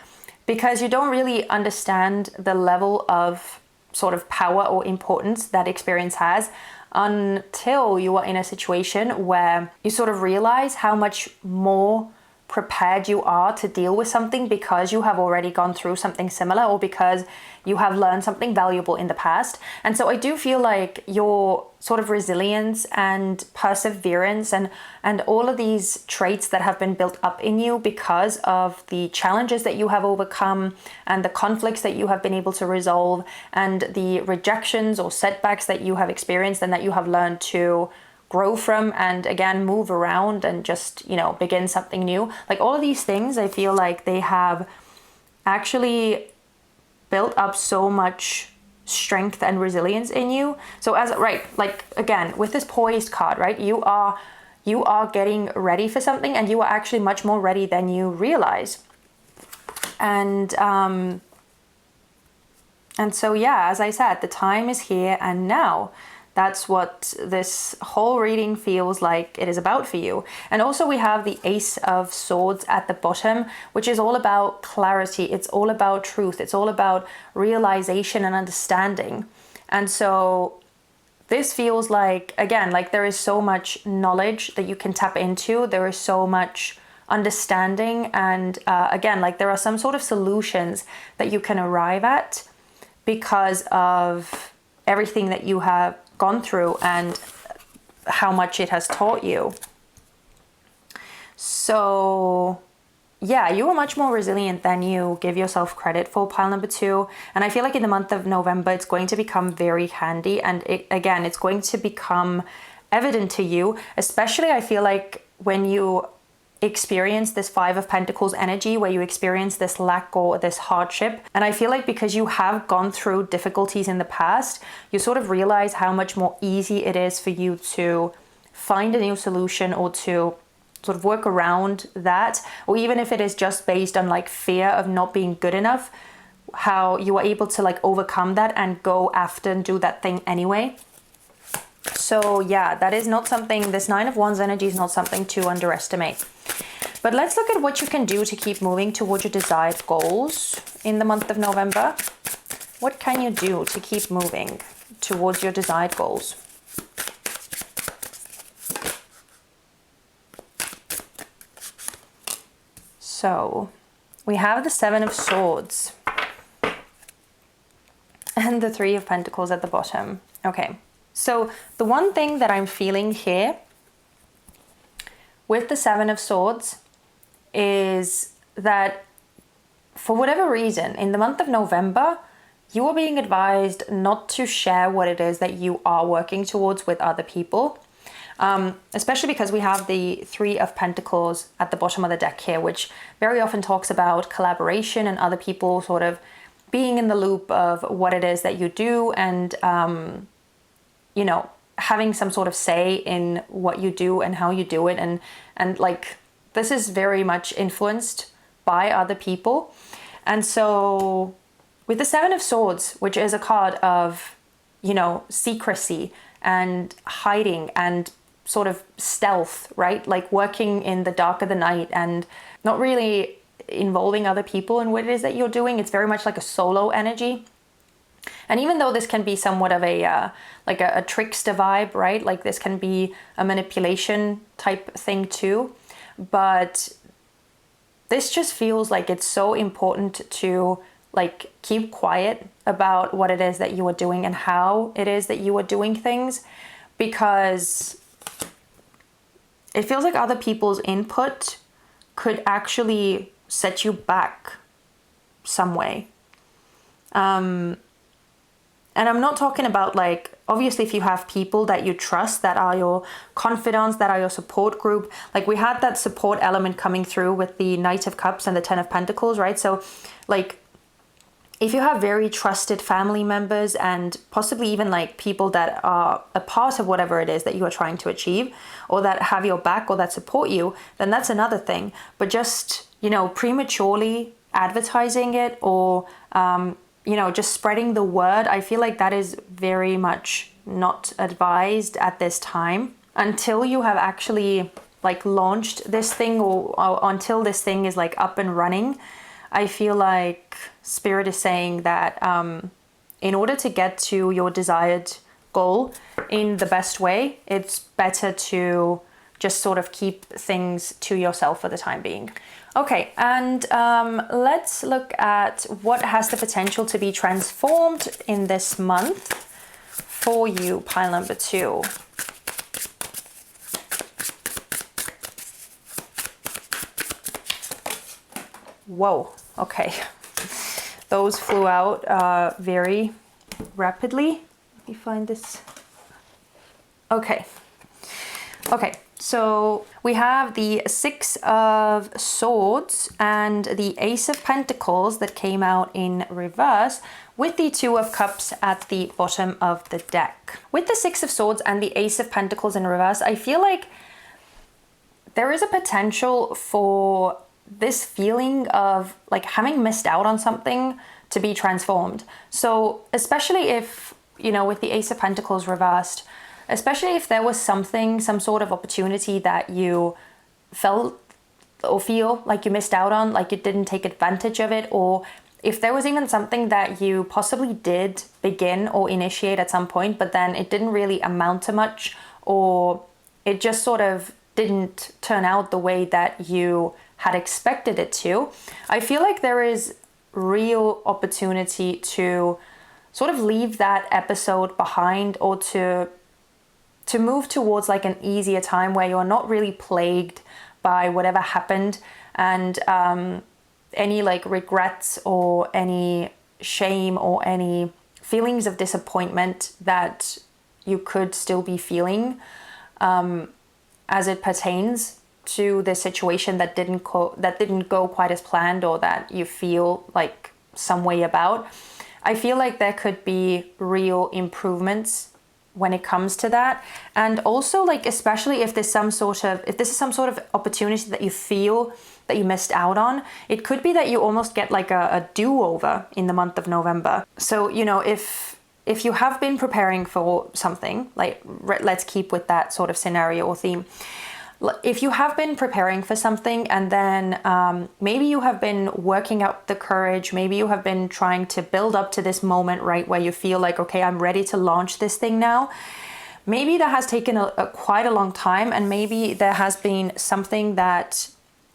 because you don't really understand the level of sort of power or importance that experience has until you are in a situation where you sort of realize how much more prepared you are to deal with something, because you have already gone through something similar, or because you have learned something valuable in the past. And so I do feel like your sort of resilience and perseverance and all of these traits that have been built up in you because of the challenges that you have overcome and the conflicts that you have been able to resolve and the rejections or setbacks that you have experienced and that you have learned to grow from, and again move around and just, you know, begin something new. Like all of these things, I feel like they have actually built up so much strength and resilience in you. So as right, like again with this Poised card, right, you are getting ready for something, and you are actually much more ready than you realize. And so yeah, as I said, the time is here and now. That's what this whole reading feels like it is about for you. And also we have the Ace of Swords at the bottom, which is all about clarity. It's all about truth. It's all about realization and understanding. And so this feels like, again, like there is so much knowledge that you can tap into. There is so much understanding. And again, like there are some sort of solutions that you can arrive at because of everything that you have gone through and how much it has taught you. So yeah, you are much more resilient than you give yourself credit for, pile number 2. And I feel like in the month of November, it's going to become very handy. And it's going to become evident to you, especially I feel like when you experience this 5 of Pentacles energy, where you experience this lack or this hardship. And I feel like because you have gone through difficulties in the past, you sort of realize how much more easy it is for you to find a new solution or to sort of work around that, or even if it is just based on like fear of not being good enough, how you are able to like overcome that and go after and do that thing anyway. So yeah, that is not something, this 9 of Wands energy is not something to underestimate. But let's look at what you can do to keep moving towards your desired goals in the month of November. What can you do to keep moving towards your desired goals? So we have the 7 of Swords and the 3 of Pentacles at the bottom. Okay, so the one thing that I'm feeling here with the 7 of Swords is that for whatever reason, in the month of November, you are being advised not to share what it is that you are working towards with other people. Especially because we have the 3 of Pentacles at the bottom of the deck here, which very often talks about collaboration and other people sort of being in the loop of what it is that you do and, you know, having some sort of say in what you do and how you do it. And like, this is very much influenced by other people. And so with the 7 of Swords, which is a card of, you know, secrecy and hiding and sort of stealth, right? Like working in the dark of the night and not really involving other people in what it is that you're doing. It's very much like a solo energy. And even though this can be somewhat of a like a trickster vibe, right? Like this can be a manipulation type thing too. But this just feels like it's so important to like keep quiet about what it is that you are doing and how it is that you are doing things, because it feels like other people's input could actually set you back some way. And I'm not talking about like, obviously if you have people that you trust, that are your confidants, that are your support group, like we had that support element coming through with the Knight of Cups and the 10 of Pentacles, right? So like, if you have very trusted family members and possibly even like people that are a part of whatever it is that you are trying to achieve, or that have your back or that support you, then that's another thing. But just, you know, prematurely advertising it or, you know, just spreading the word, I feel like that is very much not advised at this time until you have actually like launched this thing or until this thing is like up and running. I feel like Spirit is saying that in order to get to your desired goal in the best way, it's better to just sort of keep things to yourself for the time being. Okay, and let's look at what has the potential to be transformed in this month for you, pile number 2. Whoa, okay. Those flew out very rapidly. Let me find this. Okay. Okay, so we have the 6 of Swords and the Ace of Pentacles that came out in reverse, with the 2 of Cups at the bottom of the deck. With the 6 of Swords and the Ace of Pentacles in reverse, I feel like there is a potential for this feeling of like having missed out on something to be transformed. So especially if, you know, with the Ace of Pentacles reversed, especially if there was something, some sort of opportunity that you felt or feel like you missed out on, like you didn't take advantage of it, or if there was even something that you possibly did begin or initiate at some point, but then it didn't really amount to much, or it just sort of didn't turn out the way that you had expected it to, I feel like there is real opportunity to sort of leave that episode behind, or to move towards like an easier time where you're not really plagued by whatever happened, and any like regrets or any shame or any feelings of disappointment that you could still be feeling as it pertains to the situation that didn't go quite as planned, or that you feel like some way about. I feel like there could be real improvements when it comes to that. And also, like, especially if this is some sort of opportunity that you feel that you missed out on, it could be that you almost get like a do-over in the month of November. So, you know, if you have been preparing for something, like, let's keep with that sort of scenario or theme. If you have been preparing for something, and then maybe you have been working up the courage, maybe you have been trying to build up to this moment, right, where you feel like, okay, I'm ready to launch this thing now. Maybe that has taken quite a long time, and maybe there has been something that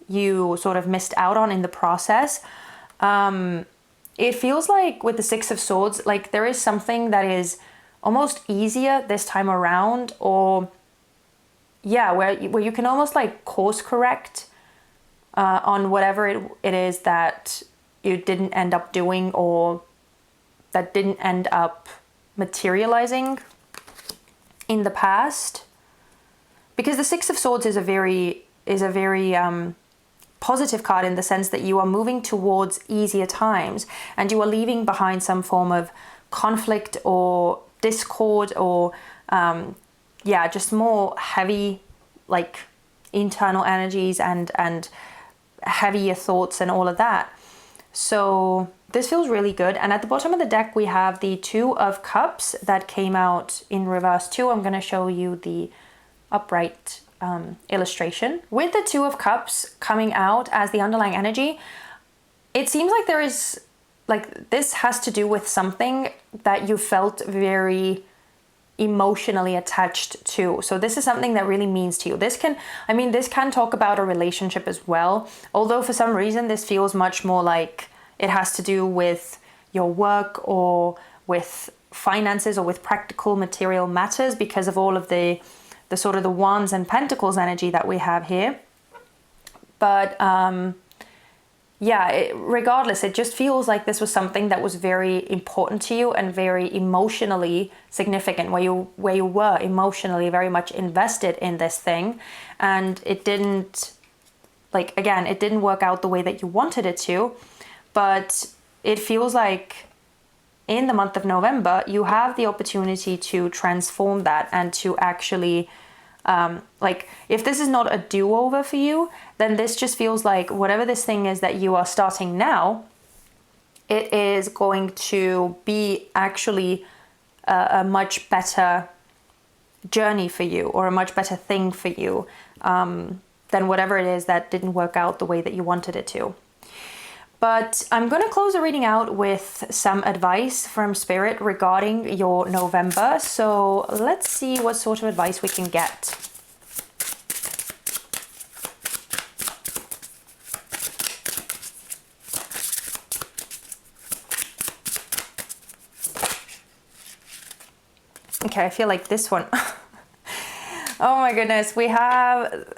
you sort of missed out on in the process. It feels like with the Six of Swords, like there is something that is almost easier this time around, or where you can almost like course correct on whatever it is that you didn't end up doing, or that didn't end up materializing in the past. Because the Six of Swords is a very positive card, in the sense that you are moving towards easier times, and you are leaving behind some form of conflict or discord, or just more heavy, like, internal energies and heavier thoughts and all of that. So this feels really good. And at the bottom of the deck, we have the Two of Cups that came out in reverse too. I'm going to show you the upright illustration. With the Two of Cups coming out as the underlying energy, it seems like there is, like, this has to do with something that you felt very emotionally attached to. So this is something that really means to you. This can talk about a relationship as well, although for some reason this feels much more like it has to do with your work, or with finances, or with practical material matters, because of all of the sort of the Wands and Pentacles energy that we have here. But regardless, it just feels like this was something that was very important to you and very emotionally significant, where you were emotionally very much invested in this thing, and it didn't work out the way that you wanted it to. But it feels like in the month of November, you have the opportunity to transform that, and to actually if this is not a do-over for you, then this just feels like whatever this thing is that you are starting now, it is going to be actually a much better journey for you, or a much better thing for you than whatever it is that didn't work out the way that you wanted it to. But I'm going to close the reading out with some advice from Spirit regarding your November. So let's see what sort of advice we can get. Okay, I feel like this one. Oh my goodness, we have...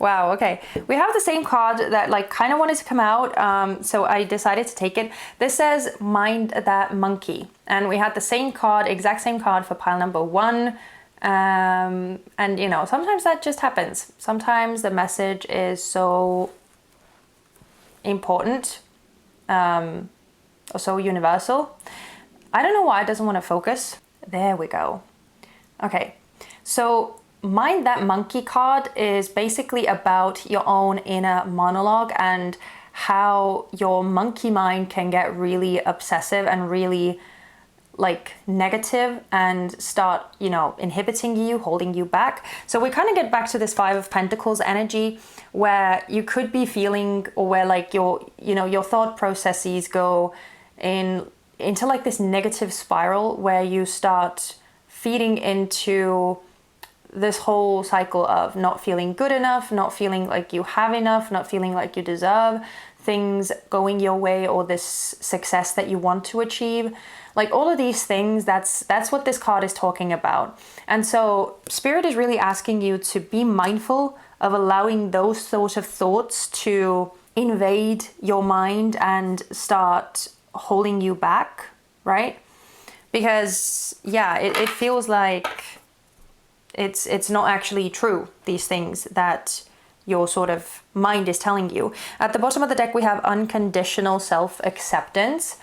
Wow, okay. We have the same card that like kind of wanted to come out, so I decided to take it. This says, mind that monkey. And we had the same card, exact same card for pile number 1. And you know, sometimes that just happens. Sometimes the message is so important, or so universal. I don't know why it doesn't want to focus. There we go. Okay, so Mind That Monkey card is basically about your own inner monologue, and how your monkey mind can get really obsessive and really like negative, and start, you know, inhibiting you, holding you back. So we kind of get back to this Five of Pentacles energy, where you could be feeling, or where like your thought processes go into like this negative spiral, where you start feeding into this whole cycle of not feeling good enough, not feeling like you have enough, not feeling like you deserve things going your way, or this success that you want to achieve. Like all of these things, that's what this card is talking about. And so Spirit is really asking you to be mindful of allowing those sort of thoughts to invade your mind and start holding you back, right? Because yeah, it feels like it's not actually true, these things that your sort of mind is telling you. At the bottom of the deck, we have unconditional self-acceptance.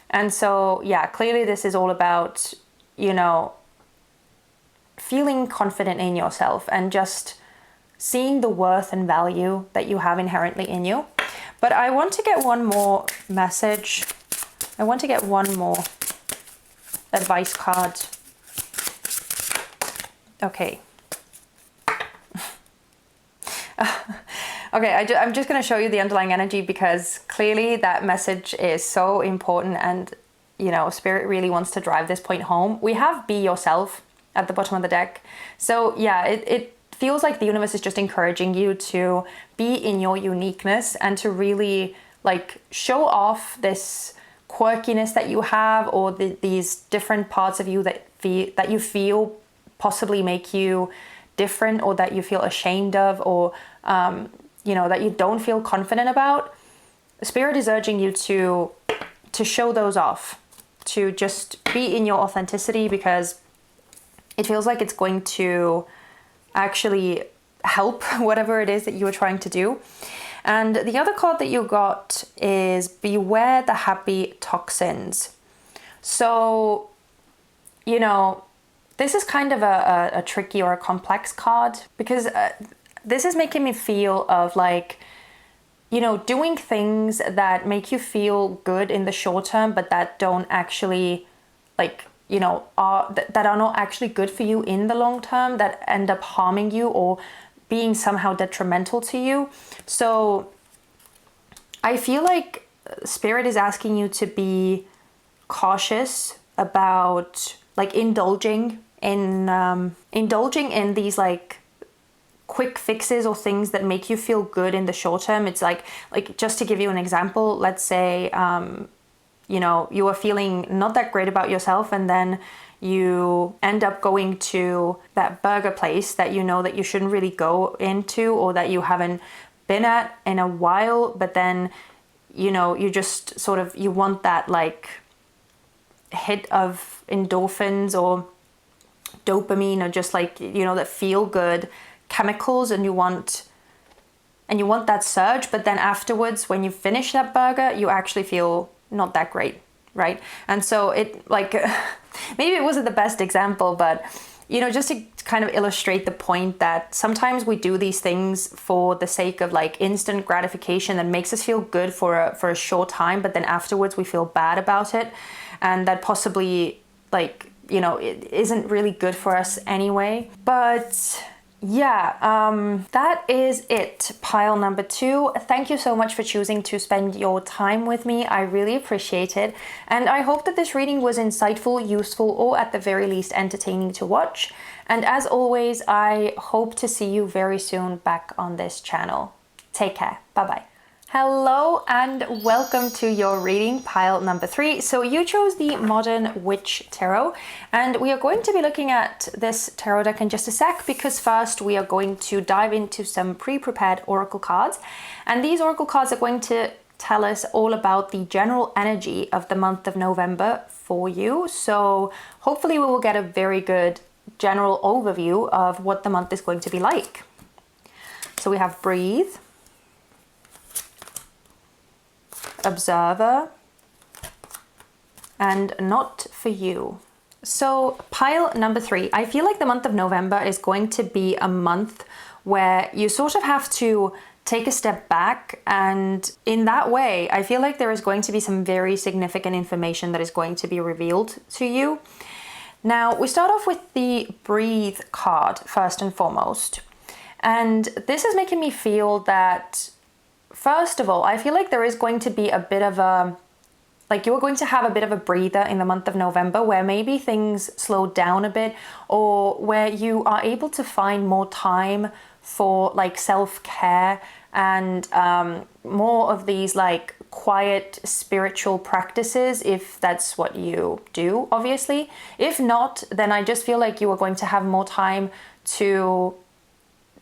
And so, yeah, clearly this is all about, you know, feeling confident in yourself and just seeing the worth and value that you have inherently in you. But I want to get one more message. I want to get one more advice card. Okay. Okay, I'm just going to show you the underlying energy, because clearly that message is so important, and, you know, Spirit really wants to drive this point home. We have be yourself at the bottom of the deck. So yeah, it feels like the universe is just encouraging you to be in your uniqueness and to really like show off this quirkiness that you have, or these different parts of you that you feel possibly make you different, or that you feel ashamed of, or you know, that you don't feel confident about. Spirit is urging you to show those off, to just be in your authenticity, because it feels like it's going to actually help whatever it is that you are trying to do. And the other card that you got is Beware the Happy Toxins. So, you know, this is kind of a tricky or a complex card, because this is making me feel of like, you know, doing things that make you feel good in the short term, but that don't actually, like, you know, that are not actually good for you in the long term, that end up harming you or being somehow detrimental to you. So I feel like Spirit is asking you to be cautious about like indulging in these like quick fixes or things that make you feel good in the short term. It's like just to give you an example, let's say you know, you are feeling not that great about yourself, and then you end up going to that burger place that you know that you shouldn't really go into, or that you haven't been at in a while, but then, you know, you just sort of, you want that like hit of endorphins or dopamine, or just like, you know, that feel good chemicals, and you want that surge, but then afterwards when you finish that burger, you actually feel not that great, right? And so it like maybe it wasn't the best example, but, you know, just to kind of illustrate the point that sometimes we do these things for the sake of like instant gratification that makes us feel good for a short time, but then afterwards we feel bad about it, and that possibly, like, you know, it isn't really good for us anyway. But yeah, that is it, pile number 2. Thank you so much for choosing to spend your time with me. I really appreciate it. And I hope that this reading was insightful, useful, or at the very least entertaining to watch. And as always, I hope to see you very soon back on this channel. Take care. Bye-bye. Hello and welcome to your reading, pile number 3. So you chose the Modern Witch Tarot, and we are going to be looking at this tarot deck in just a sec, because first we are going to dive into some pre-prepared oracle cards, and these oracle cards are going to tell us all about the general energy of the month of November for you. So hopefully we will get a very good general overview of what the month is going to be like. So we have Breathe, Observer, and Not For You. So pile number 3, I feel like the month of November is going to be a month where you sort of have to take a step back, and in that way I feel like there is going to be some very significant information that is going to be revealed to you. Now we start off with the Breathe card first and foremost, and this is making me feel that, first of all, I feel like there is going to be a bit of a, like, you're going to have a bit of a breather in the month of November, where maybe things slow down a bit, or where you are able to find more time for like self-care and more of these like quiet spiritual practices, if that's what you do, obviously. If not, then I just feel like you are going to have more time to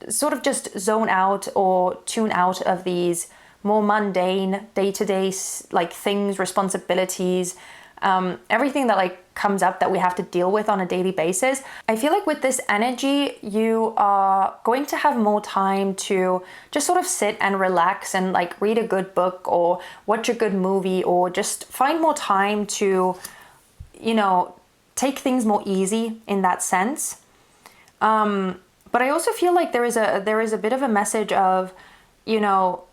sort of just zone out or tune out of these more mundane day-to-day like things, responsibilities, everything that like comes up that we have to deal with on a daily basis. I feel like with this energy, you are going to have more time to just sort of sit and relax and like read a good book or watch a good movie, or just find more time to, you know, take things more easy in that sense. But I also feel like there is a bit of a message of, you know,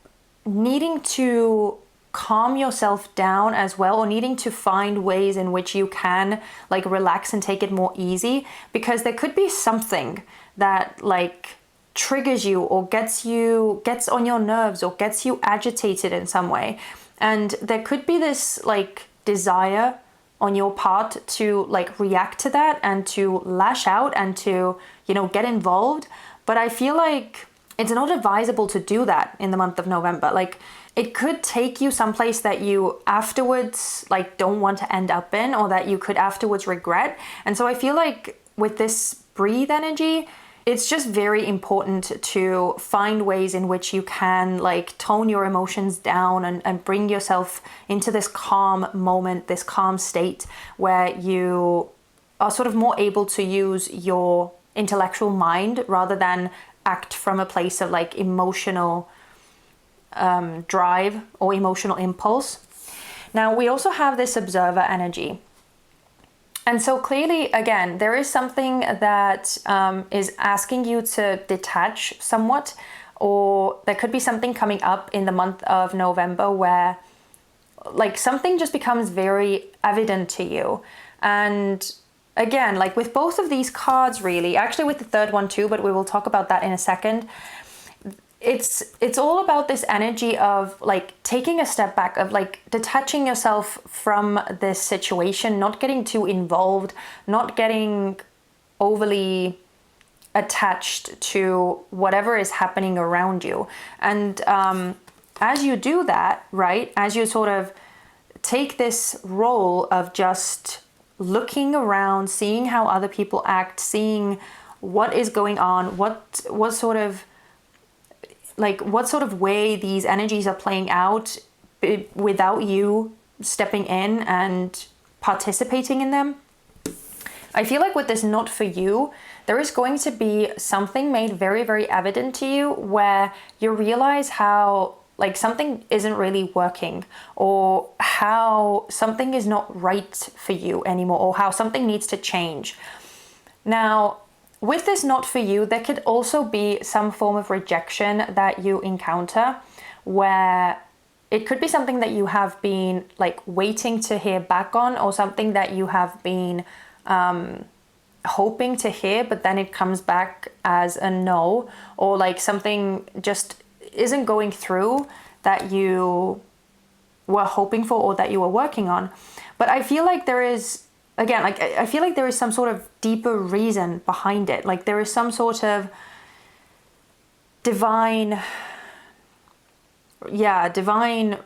needing to calm yourself down as well, or needing to find ways in which you can like relax and take it more easy, because there could be something that like triggers you or gets on your nerves or gets you agitated in some way. And there could be this like desire on your part to like react to that and to lash out and to, you know, get involved. But I feel like it's not advisable to do that in the month of November. Like, it could take you someplace that you afterwards like don't want to end up in, or that you could afterwards regret. And so I feel like with this breathe energy, it's just very important to find ways in which you can like tone your emotions down and bring yourself into this calm moment, this calm state where you are sort of more able to use your intellectual mind rather than act from a place of like emotional drive or emotional impulse. Now, we also have this observer energy. And so clearly, again, there is something that is asking you to detach somewhat, or there could be something coming up in the month of November where like something just becomes very evident to you. And again, like with both of these cards, really, actually with the third one too, but we will talk about that in a second. It's all about this energy of like taking a step back, of like detaching yourself from this situation, not getting too involved, not getting overly attached to whatever is happening around you. And as you do that, right, as you sort of take this role of just looking around, seeing how other people act, seeing what is going on, what sort of way these energies are playing out without you stepping in and participating in them. I feel like with this not for you, there is going to be something made very, very evident to you where you realize how like something isn't really working, or how something is not right for you anymore, or how something needs to change. Now, with this not for you, there could also be some form of rejection that you encounter, where it could be something that you have been like waiting to hear back on, or something that you have been hoping to hear, but then it comes back as a no, or like something just isn't going through that you were hoping for or that you were working on. But I feel like there is, again, like I feel like there is some sort of deeper reason behind it. Like there is some sort of divine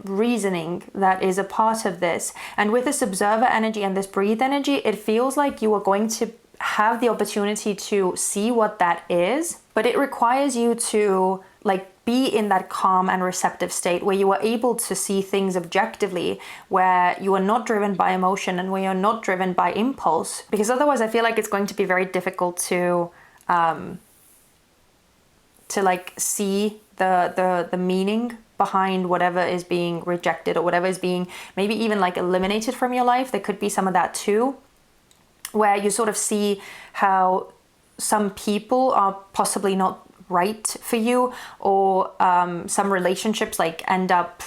reasoning that is a part of this. And with this observer energy and this breathe energy, it feels like you are going to have the opportunity to see what that is, but it requires you to like be in that calm and receptive state where you are able to see things objectively, where you are not driven by emotion and where you're not driven by impulse. Because otherwise I feel like it's going to be very difficult to like see the meaning behind whatever is being rejected, or whatever is being maybe even like eliminated from your life. There could be some of that too, where you sort of see how some people are possibly not right for you, or some relationships like end up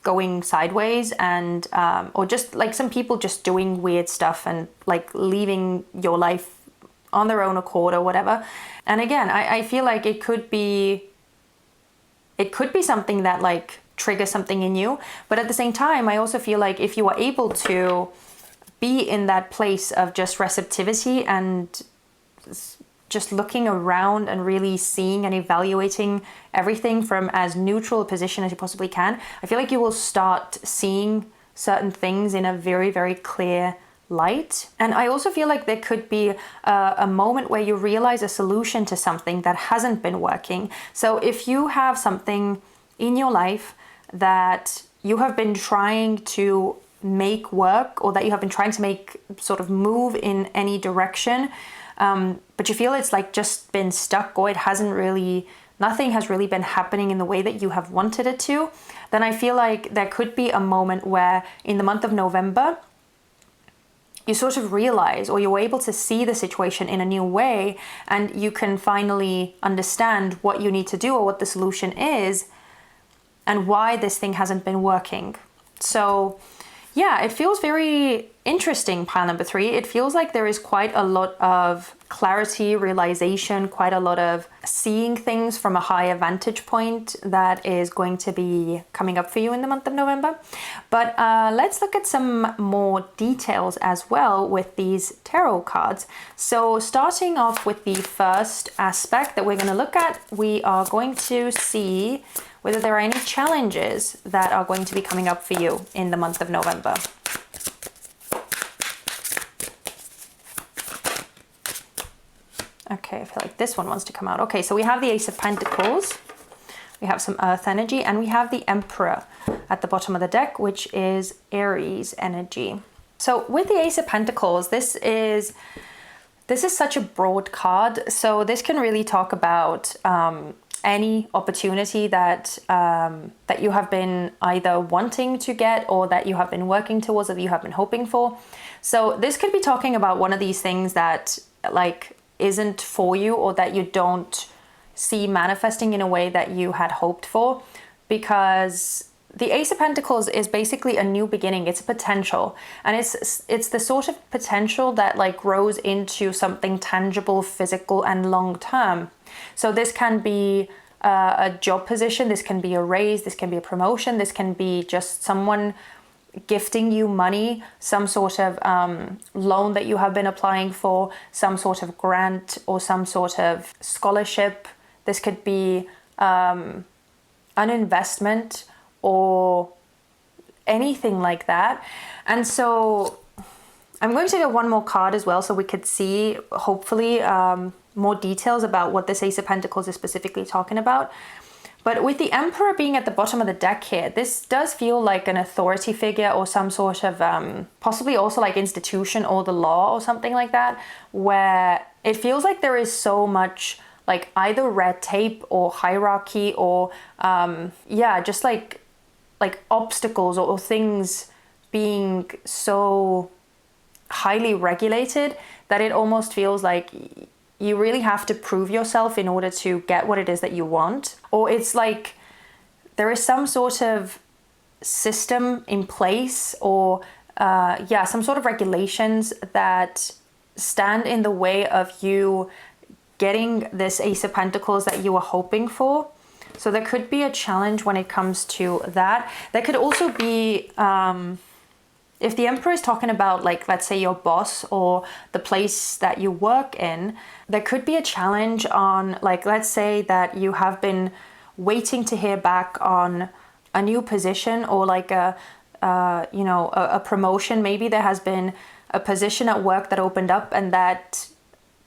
going sideways, and or just like some people just doing weird stuff and like leaving your life on their own accord or whatever. And again, I feel like it could be something that like triggers something in you, but at the same time I also feel like if you are able to be in that place of just receptivity and just looking around and really seeing and evaluating everything from as neutral a position as you possibly can, I feel like you will start seeing certain things in a very, very clear light. And I also feel like there could be a moment where you realize a solution to something that hasn't been working. So if you have something in your life that you have been trying to make work, or that you have been trying to make sort of move in any direction, but you feel it's like just been stuck, or nothing has really been happening in the way that you have wanted it to, then I feel like there could be a moment where in the month of November, you sort of realize, or you're able to see the situation in a new way, and you can finally understand what you need to do or what the solution is and why this thing hasn't been working. So yeah, it feels very interesting, pile number 3. It feels like there is quite a lot of clarity, realization, quite a lot of seeing things from a higher vantage point that is going to be coming up for you in the month of November. But let's look at some more details as well with these tarot cards. So starting off with the first aspect that we're going to look at, we are going to see whether there are any challenges that are going to be coming up for you in the month of November. Okay, I feel like this one wants to come out. Okay, so we have the Ace of Pentacles, we have some Earth energy, and we have the Emperor at the bottom of the deck, which is Aries energy. So with the Ace of Pentacles, this is such a broad card. So this can really talk about any opportunity that that you have been either wanting to get, or that you have been working towards, or that you have been hoping for. So this could be talking about one of these things that like isn't for you, or that you don't see manifesting in a way that you had hoped for, because the Ace of Pentacles is basically a new beginning. It's a potential, and it's the sort of potential that like grows into something tangible, physical, and long term. So this can be a job position, this can be a raise, this can be a promotion, this can be just someone gifting you money, some sort of loan that you have been applying for, some sort of grant, or some sort of scholarship. This could be an investment or anything like that. And so I'm going to get one more card as well, so we could see hopefully more details about what this Ace of Pentacles is specifically talking about. But with the Emperor being at the bottom of the deck here, this does feel like an authority figure, or some sort of possibly also like institution or the law or something like that, where it feels like there is so much like either red tape or hierarchy, or just like obstacles, or things being so highly regulated that it almost feels like you really have to prove yourself in order to get what it is that you want. Or it's like there is some sort of system in place, or some sort of regulations that stand in the way of you getting this Ace of Pentacles that you were hoping for. So there could be a challenge when it comes to that. There could also be if the Emperor is talking about, like, let's say your boss or the place that you work in, there could be a challenge on, like, let's say that you have been waiting to hear back on a new position, or like a promotion. Maybe there has been a position at work that opened up and that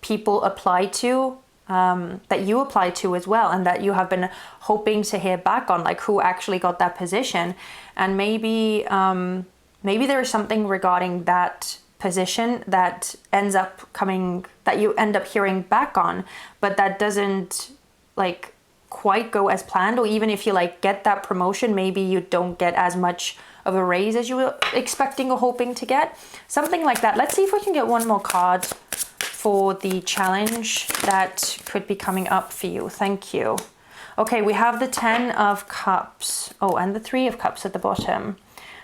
people apply to, that you apply to as well, and that you have been hoping to hear back on, like who actually got that position. And maybe there is something regarding that position that ends up coming, that you end up hearing back on, but that doesn't like quite go as planned. Or even if you like get that promotion, maybe you don't get as much of a raise as you were expecting or hoping to get. Something like that. Let's see if we can get one more card for the challenge that could be coming up for you. Thank you. Okay, we have the 10 of Cups. Oh, and the 3 of Cups at the bottom.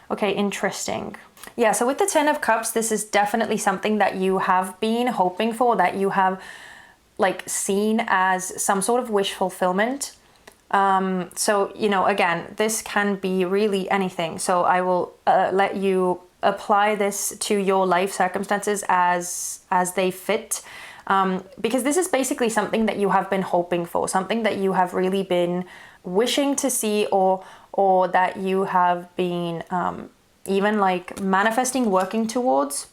Okay, interesting. Yeah, so with the 10 of Cups, this is definitely something that you have been hoping for, that you have like seen as some sort of wish fulfillment. So, again, this can be really anything. So I will let you apply this to your life circumstances as they fit. Because this is basically something that you have been hoping for, something that you have really been wishing to see, or that you have been even like manifesting, working towards.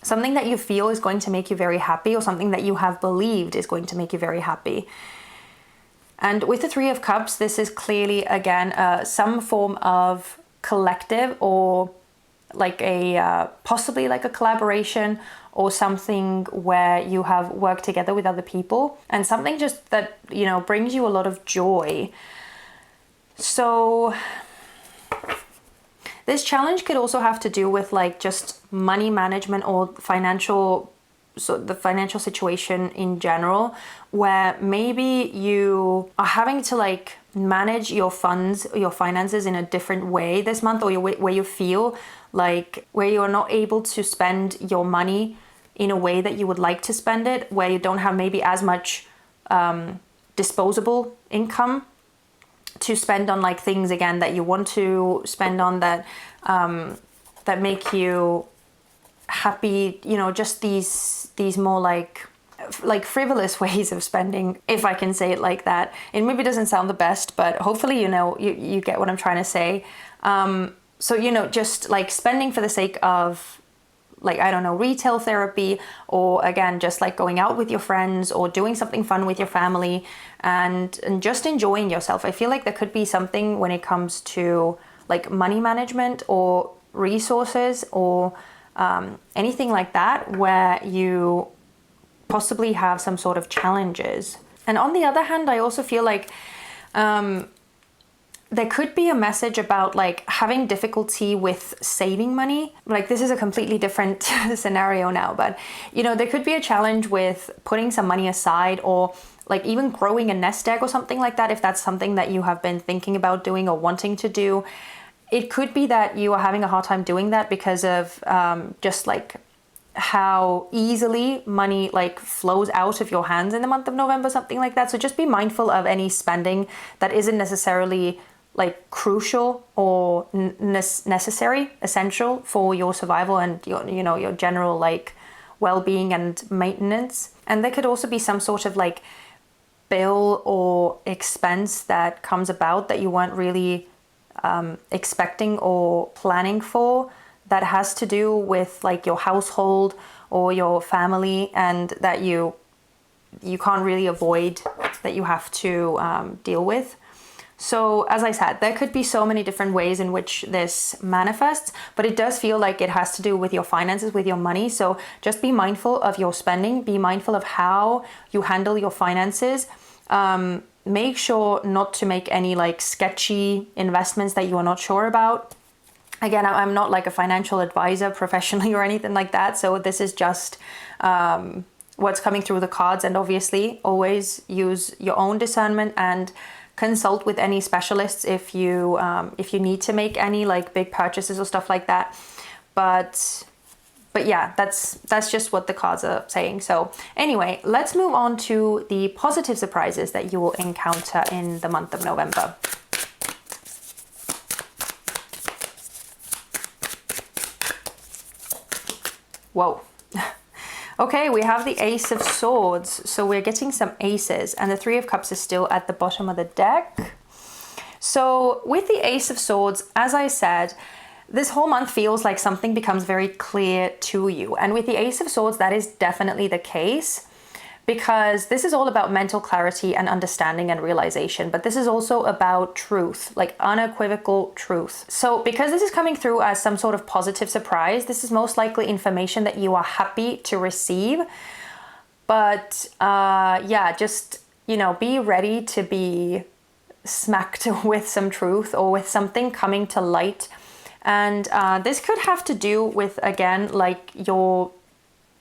something that you feel is going to make you very happy, or something that you have believed is going to make you very happy. And with the Three of Cups, this is clearly, again, some form of collective, or like a possibly like a collaboration, or something where you have worked together with other people, and something just that, you know, brings you a lot of joy. So this challenge could also have to do with like just money management, or the financial situation in general, where maybe you are having to like manage your funds, your finances in a different way this month, or where you feel like where you are not able to spend your money in a way that you would like to spend it, where you don't have maybe as much disposable income to spend on like things again that you want to spend on, that make you happy, you know, just these more like frivolous ways of spending, if I can say it like that. It maybe doesn't sound the best, but hopefully, you know, you get what I'm trying to say. So, you know, just like spending for the sake of, like, I don't know, retail therapy, or again, just like going out with your friends, or doing something fun with your family, and just enjoying yourself. I feel like there could be something when it comes to like money management, or resources, or anything like that, where you possibly have some sort of challenges. And on the other hand, I also feel like there could be a message about like having difficulty with saving money. Like, this is a completely different scenario now, but you know, there could be a challenge with putting some money aside, or like even growing a nest egg or something like that, if that's something that you have been thinking about doing or wanting to do. It could be that you are having a hard time doing that because of just like how easily money like flows out of your hands in the month of November, something like that. So just be mindful of any spending that isn't necessarily like crucial or necessary, essential for your survival and your, you know, your general like well-being and maintenance. And there could also be some sort of like bill or expense that comes about that you weren't really expecting or planning for, that has to do with like your household or your family, and that you can't really avoid, that you have to deal with. So as I said, there could be so many different ways in which this manifests, but it does feel like it has to do with your finances, with your money. So just be mindful of your spending, be mindful of how you handle your finances. Make sure not to make any like sketchy investments that you are not sure about. Again, I'm not like a financial advisor professionally or anything like that. So this is just what's coming through the cards. And obviously always use your own discernment and consult with any specialists if you need to make any like big purchases or stuff like that. But yeah, that's just what the cards are saying. So anyway, let's move on to the positive surprises that you will encounter in the month of November. Whoa. Okay, we have the Ace of Swords. So we're getting some aces, and the Three of Cups is still at the bottom of the deck. So with the Ace of Swords, as I said, this whole month feels like something becomes very clear to you. And with the Ace of Swords, that is definitely the case, because this is all about mental clarity and understanding and realization. But this is also about truth, like unequivocal truth. So because this is coming through as some sort of positive surprise, this is most likely information that you are happy to receive. But yeah, just, you know, be ready to be smacked with some truth or with something coming to light. And this could have to do with, again, like your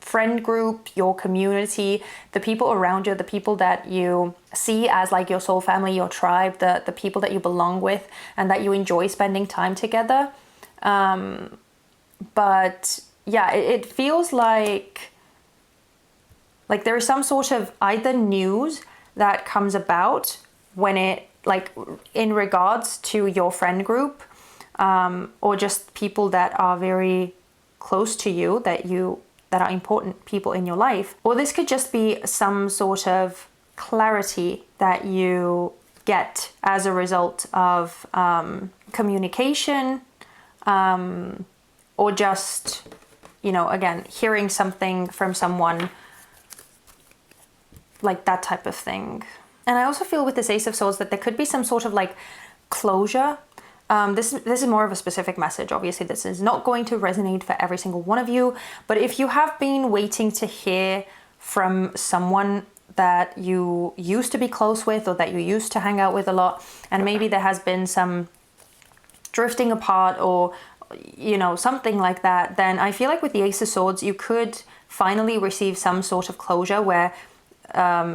friend group, your community, the people around you, the people that you see as like your soul family, your tribe, the people that you belong with and that you enjoy spending time together. But yeah, it feels like there is some sort of either news that comes about when it, like, in regards to your friend group, or just people that are very close to you, that are important people in your life. Or this could just be some sort of clarity that you get as a result of communication, or just, you know, again, hearing something from someone, like that type of thing. And I also feel with this Ace of Swords that there could be some sort of like closure. This is more of a specific message. Obviously, this is not going to resonate for every single one of you. But if you have been waiting to hear from someone that you used to be close with or that you used to hang out with a lot, and maybe there has been some drifting apart or, you know, something like that, then I feel like with the Ace of Swords, you could finally receive some sort of closure where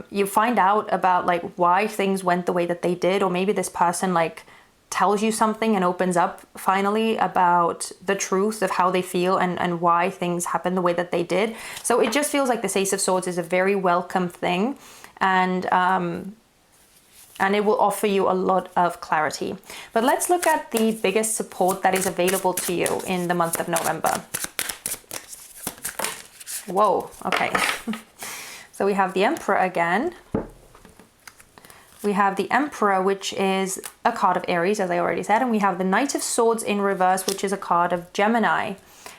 you find out about like why things went the way that they did, or maybe this person like tells you something and opens up finally about the truth of how they feel and why things happened the way that they did. So it just feels like this Ace of Swords is a very welcome thing, and it will offer you a lot of clarity. But let's look at the biggest support that is available to you in the month of November. Whoa, okay. So we have the Emperor again. We have the Emperor, which is a card of Aries, as I already said. And we have the Knight of Swords in reverse, which is a card of Gemini.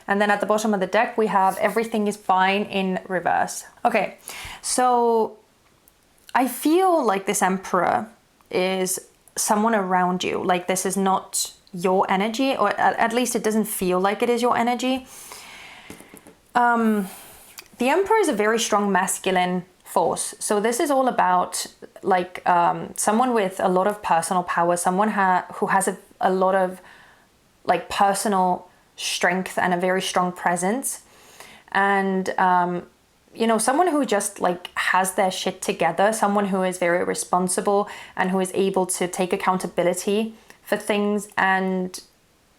And then at the bottom of the deck, we have Everything is Fine in reverse. Okay, so I feel like this Emperor is someone around you. Like this is not your energy, or at least it doesn't feel like it is your energy. The Emperor is a very strong masculine force. So this is all about like someone with a lot of personal power, someone who has a lot of like personal strength and a very strong presence. And, you know, someone who just like has their shit together, someone who is very responsible and who is able to take accountability for things. And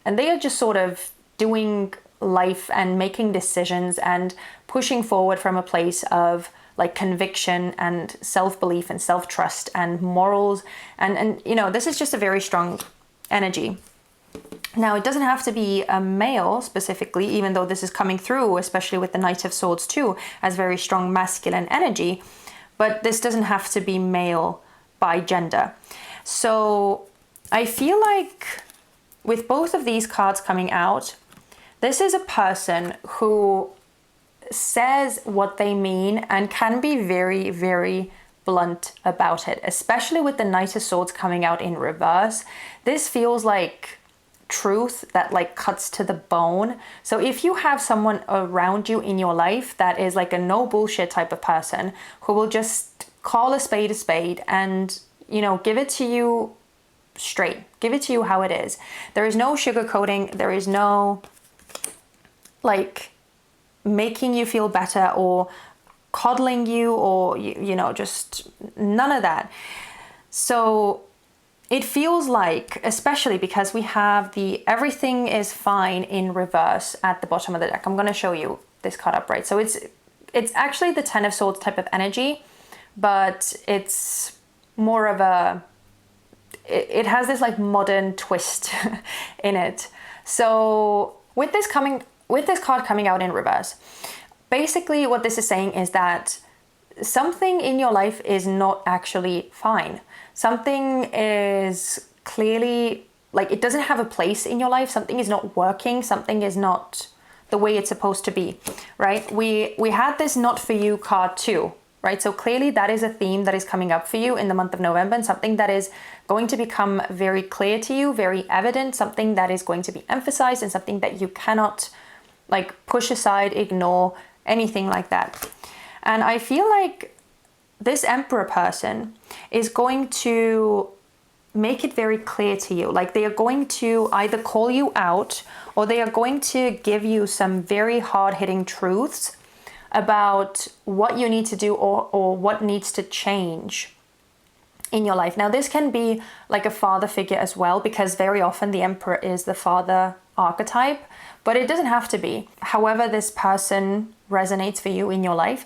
they are just sort of doing life and making decisions and pushing forward from a place of like conviction and self-belief and self-trust and morals. And you know, this is just a very strong energy. Now, it doesn't have to be a male specifically, even though this is coming through, especially with the Knight of Swords too, as very strong masculine energy. But this doesn't have to be male by gender. So I feel like with both of these cards coming out, this is a person who says what they mean and can be very, very blunt about it, especially with the Knight of Swords coming out in reverse. This feels like truth that like cuts to the bone. So if you have someone around you in your life that is like a no bullshit type of person who will just call a spade and, you know, give it to you straight, give it to you how it is. There is no sugarcoating. There is no like making you feel better or coddling you or, you know, just none of that. So it feels like, especially because we have the Everything is Fine in reverse at the bottom of the deck. I'm going to show you this card upright. So it's actually the Ten of Swords type of energy, but it's more of a, it has this like modern twist in it. So with this card coming out in reverse, basically what this is saying is that something in your life is not actually fine. Something is clearly like it doesn't have a place in your life. Something is not working. Something is not the way it's supposed to be, right? We had this Not For You card too, right? So clearly that is a theme that is coming up for you in the month of November, and something that is going to become very clear to you, very evident, something that is going to be emphasized and something that you cannot like push aside, ignore, anything like that. And I feel like this Emperor person is going to make it very clear to you. Like they are going to either call you out or they are going to give you some very hard-hitting truths about what you need to do or what needs to change in your life. Now, this can be like a father figure as well, because very often the Emperor is the father archetype, but it doesn't have to be. However this person resonates for you in your life,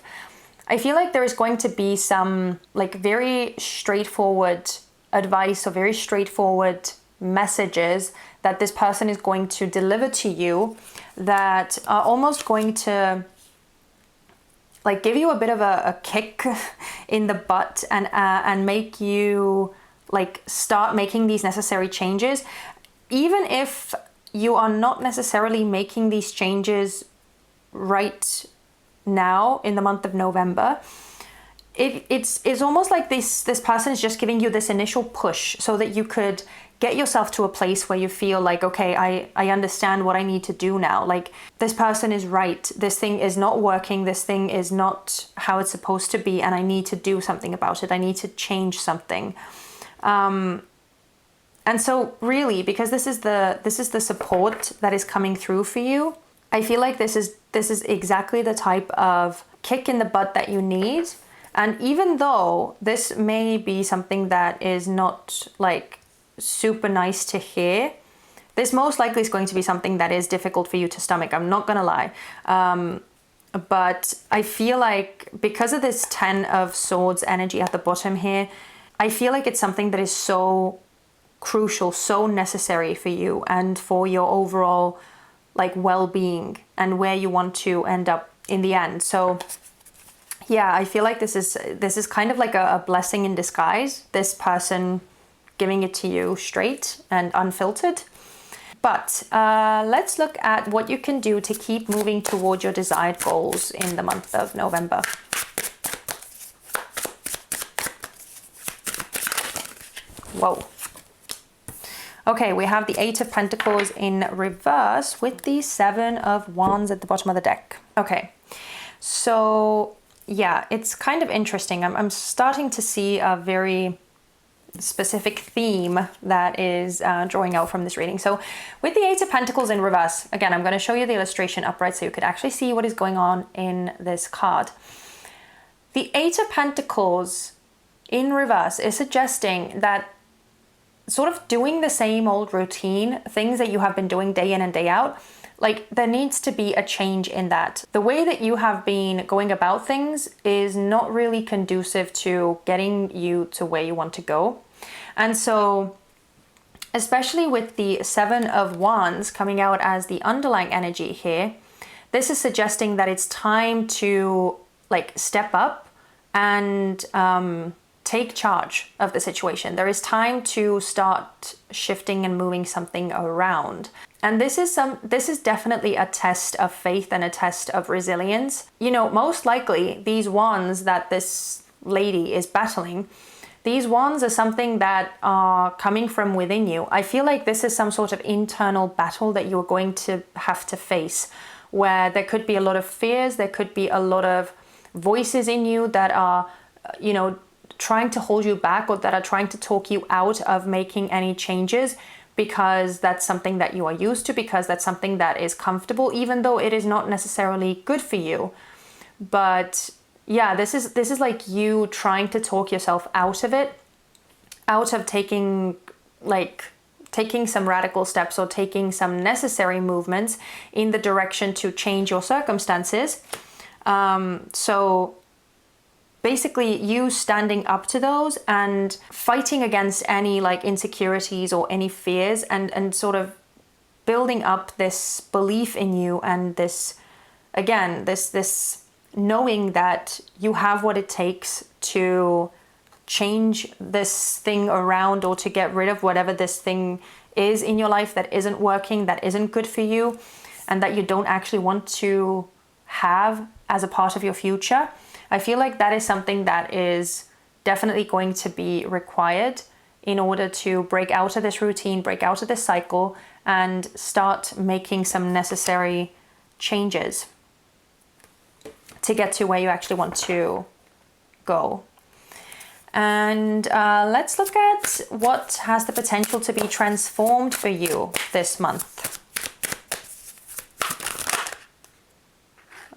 I feel like there is going to be some like very straightforward advice or very straightforward messages that this person is going to deliver to you that are almost going to like give you a bit of a kick in the butt and make you like start making these necessary changes, even if you are not necessarily making these changes right now in the month of November, it's almost like this person is just giving you this initial push so that you could get yourself to a place where you feel like, okay, I understand what I need to do now. Like, this person is right. This thing is not working. This thing is not how it's supposed to be. And I need to do something about it. I need to change something. And so really, because this is the support that is coming through for you, I feel like this is exactly the type of kick in the butt that you need. And even though this may be something that is not like super nice to hear, this most likely is going to be something that is difficult for you to stomach. I'm not gonna lie. But I feel like because of this 10 of Swords energy at the bottom here, I feel like it's something that is so crucial, so necessary for you and for your overall like well-being and where you want to end up in the end. So yeah, I feel like this is kind of like a blessing in disguise, this person giving it to you straight and unfiltered. But let's look at what you can do to keep moving toward your desired goals in the month of November. Whoa. Okay, we have the Eight of Pentacles in reverse with the Seven of Wands at the bottom of the deck. Okay, so yeah, it's kind of interesting. I'm starting to see a very specific theme that is drawing out from this reading. So with the Eight of Pentacles in reverse, again, I'm going to show you the illustration upright so you could actually see what is going on in this card. The Eight of Pentacles in reverse is suggesting that sort of doing the same old routine, things that you have been doing day in and day out, like there needs to be a change in that. The way that you have been going about things is not really conducive to getting you to where you want to go. And so, especially with the Seven of Wands coming out as the underlying energy here, this is suggesting that it's time to like step up and take charge of the situation. There is time to start shifting and moving something around. And this is definitely a test of faith and a test of resilience. You know, most likely these wands that this lady is battling, these wands are something that are coming from within you. I feel like this is some sort of internal battle that you're going to have to face, where there could be a lot of fears, there could be a lot of voices in you that are, you know, trying to hold you back or that are trying to talk you out of making any changes, because that's something that you are used to, because that's something that is comfortable, even though it is not necessarily good for you. But yeah, this is like you trying to talk yourself out of it, out of taking some radical steps or taking some necessary movements in the direction to change your circumstances. So basically you standing up to those and fighting against any like insecurities or any fears, and sort of building up this belief in you, and this, again, this knowing that you have what it takes to change this thing around, or to get rid of whatever this thing is in your life that isn't working, that isn't good for you, and that you don't actually want to have as a part of your future. I feel like that is something that is definitely going to be required in order to break out of this routine, break out of this cycle, and start making some necessary changes to get to where you actually want to go. And let's look at what has the potential to be transformed for you this month.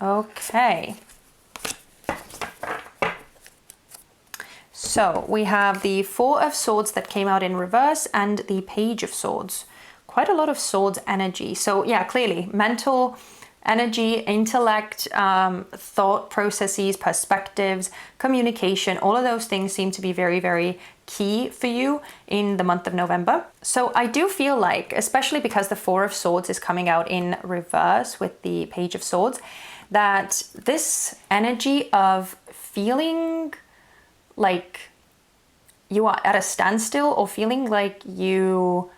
Okay. So we have the Four of Swords that came out in reverse and the Page of Swords. Quite a lot of swords energy. So yeah, clearly mental energy, intellect, thought processes, perspectives, communication, all of those things seem to be very, very key for you in the month of November. So I do feel like, especially because the Four of Swords is coming out in reverse with the Page of Swords, that this energy of feeling like you are at a standstill, or feeling like you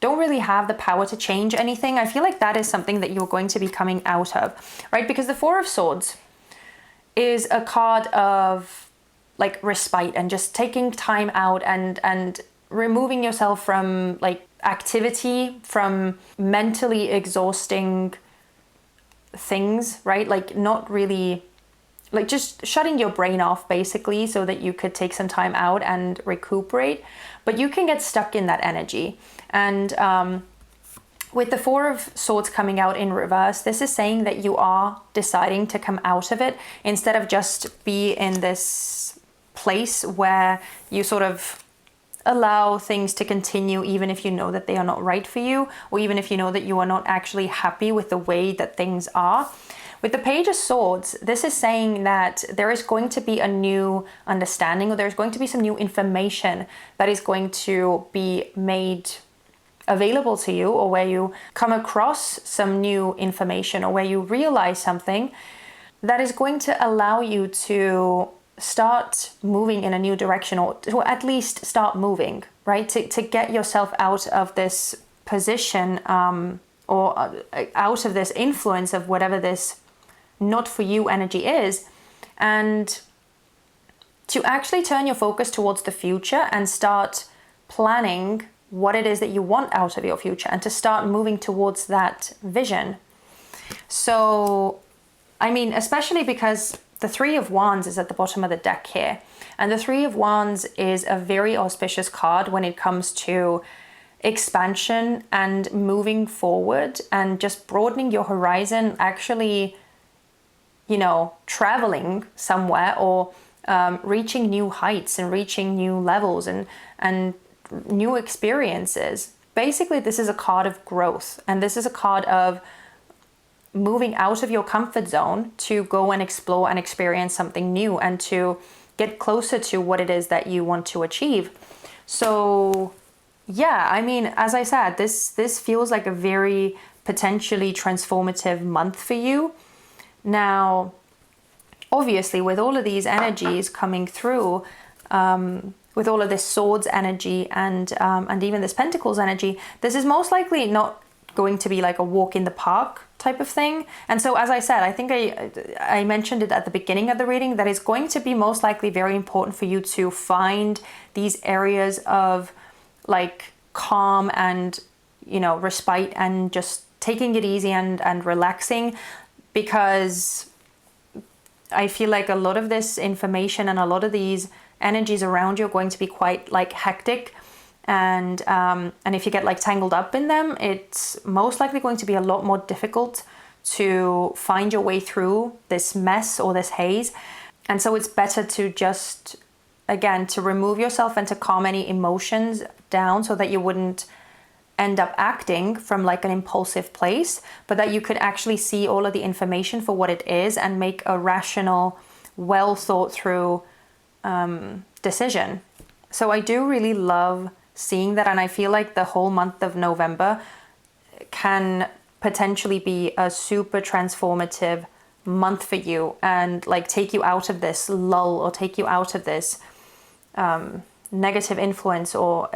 don't really have the power to change anything, I feel like that is something that you're going to be coming out of, right? Because the Four of Swords is a card of like respite and just taking time out and removing yourself from like activity, from mentally exhausting things, right? Like not really, like just shutting your brain off basically so that you could take some time out and recuperate. But you can get stuck in that energy. And with the Four of Swords coming out in reverse, this is saying that you are deciding to come out of it instead of just be in this place where you sort of allow things to continue even if you know that they are not right for you, or even if you know that you are not actually happy with the way that things are. With the Page of Swords, this is saying that there is going to be a new understanding, or there's going to be some new information that is going to be made available to you, or where you come across some new information, or where you realize something that is going to allow you to start moving in a new direction, or to at least start moving, right? To get yourself out of this position or out of this influence of whatever this not for you energy is, and to actually turn your focus towards the future and start planning what it is that you want out of your future, and to start moving towards that vision. So, I mean, especially because the Three of Wands is at the bottom of the deck here. And the Three of Wands is a very auspicious card when it comes to expansion and moving forward and just broadening your horizon, actually, you know, traveling somewhere, or reaching new heights and reaching new levels and new experiences. Basically, this is a card of growth, and this is a card of moving out of your comfort zone to go and explore and experience something new, and to get closer to what it is that you want to achieve. So yeah, I mean, as I said, this feels like a very potentially transformative month for you. Now, obviously, with all of these energies coming through, with all of this Swords energy and even this Pentacles energy, this is most likely not going to be like a walk in the park type of thing. And so, as I said, I think I mentioned it at the beginning of the reading, that it's going to be most likely very important for you to find these areas of like calm and, you know, respite, and just taking it easy and relaxing, because I feel like a lot of this information and a lot of these energies around you are going to be quite like hectic. And if you get like tangled up in them, it's most likely going to be a lot more difficult to find your way through this mess or this haze. And so it's better to just, again, to remove yourself and to calm any emotions down, so that you wouldn't end up acting from like an impulsive place, but that you could actually see all of the information for what it is and make a rational, well thought through decision. So I do really love seeing that, and I feel like the whole month of November can potentially be a super transformative month for you, and like take you out of this lull, or take you out of this negative influence, or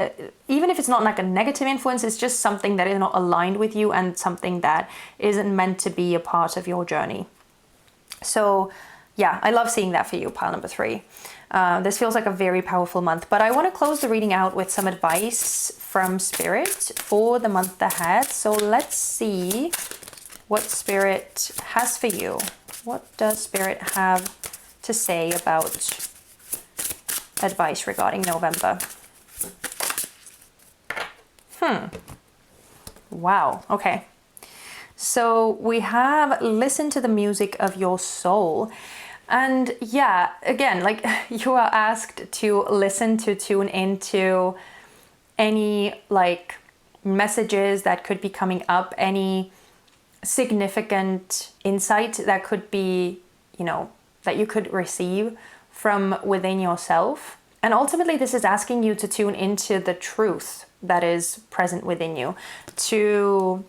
even if it's not like a negative influence, it's just something that is not aligned with you and something that isn't meant to be a part of your journey. So yeah, I love seeing that for you, pile number 3. This feels like a very powerful month, but I want to close the reading out with some advice from Spirit for the month ahead. So let's see what Spirit has for you. What does Spirit have to say about advice regarding November? Wow. Okay. So we have listen to the music of your soul. And yeah, again, like you are asked to listen, to tune into any like messages that could be coming up, any significant insight that could be, you know, that you could receive from within yourself. And ultimately, this is asking you to tune into the truth that is present within you, to,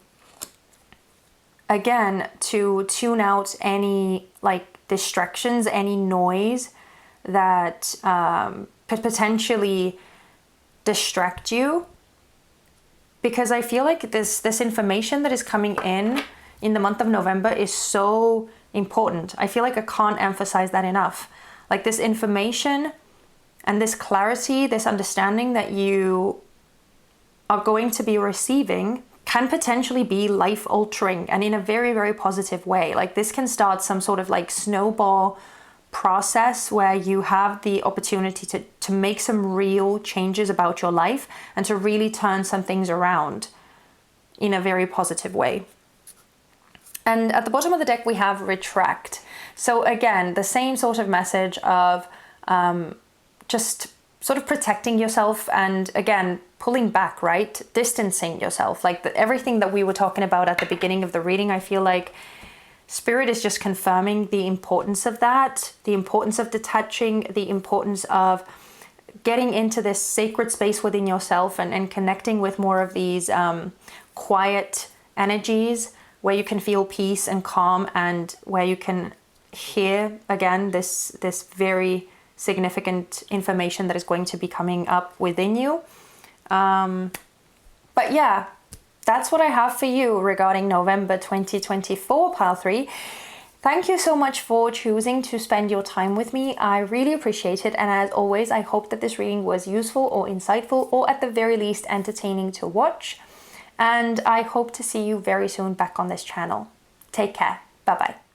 again, to tune out any like distractions, any noise that could potentially distract you because I feel like this information that is coming in the month of November is so important. I feel like I can't emphasize that enough. Like this information and this clarity, this understanding that you are going to be receiving can potentially be life altering, and in a very, very positive way. Like this can start some sort of like snowball process where you have the opportunity to make some real changes about your life and to really turn some things around in a very positive way. And at the bottom of the deck, we have retract. So again, the same sort of message of just sort of protecting yourself and again, pulling back, right? Distancing yourself. Like everything that we were talking about at the beginning of the reading, I feel like Spirit is just confirming the importance of that, the importance of detaching, the importance of getting into this sacred space within yourself and connecting with more of these quiet energies where you can feel peace and calm, and where you can hear again this very significant information that is going to be coming up within you. But yeah, that's what I have for you regarding November 2024, Pile 3. Thank you so much for choosing to spend your time with me. I really appreciate it. And as always, I hope that this reading was useful or insightful, or at the very least entertaining to watch. And I hope to see you very soon back on this channel. Take care. Bye-bye.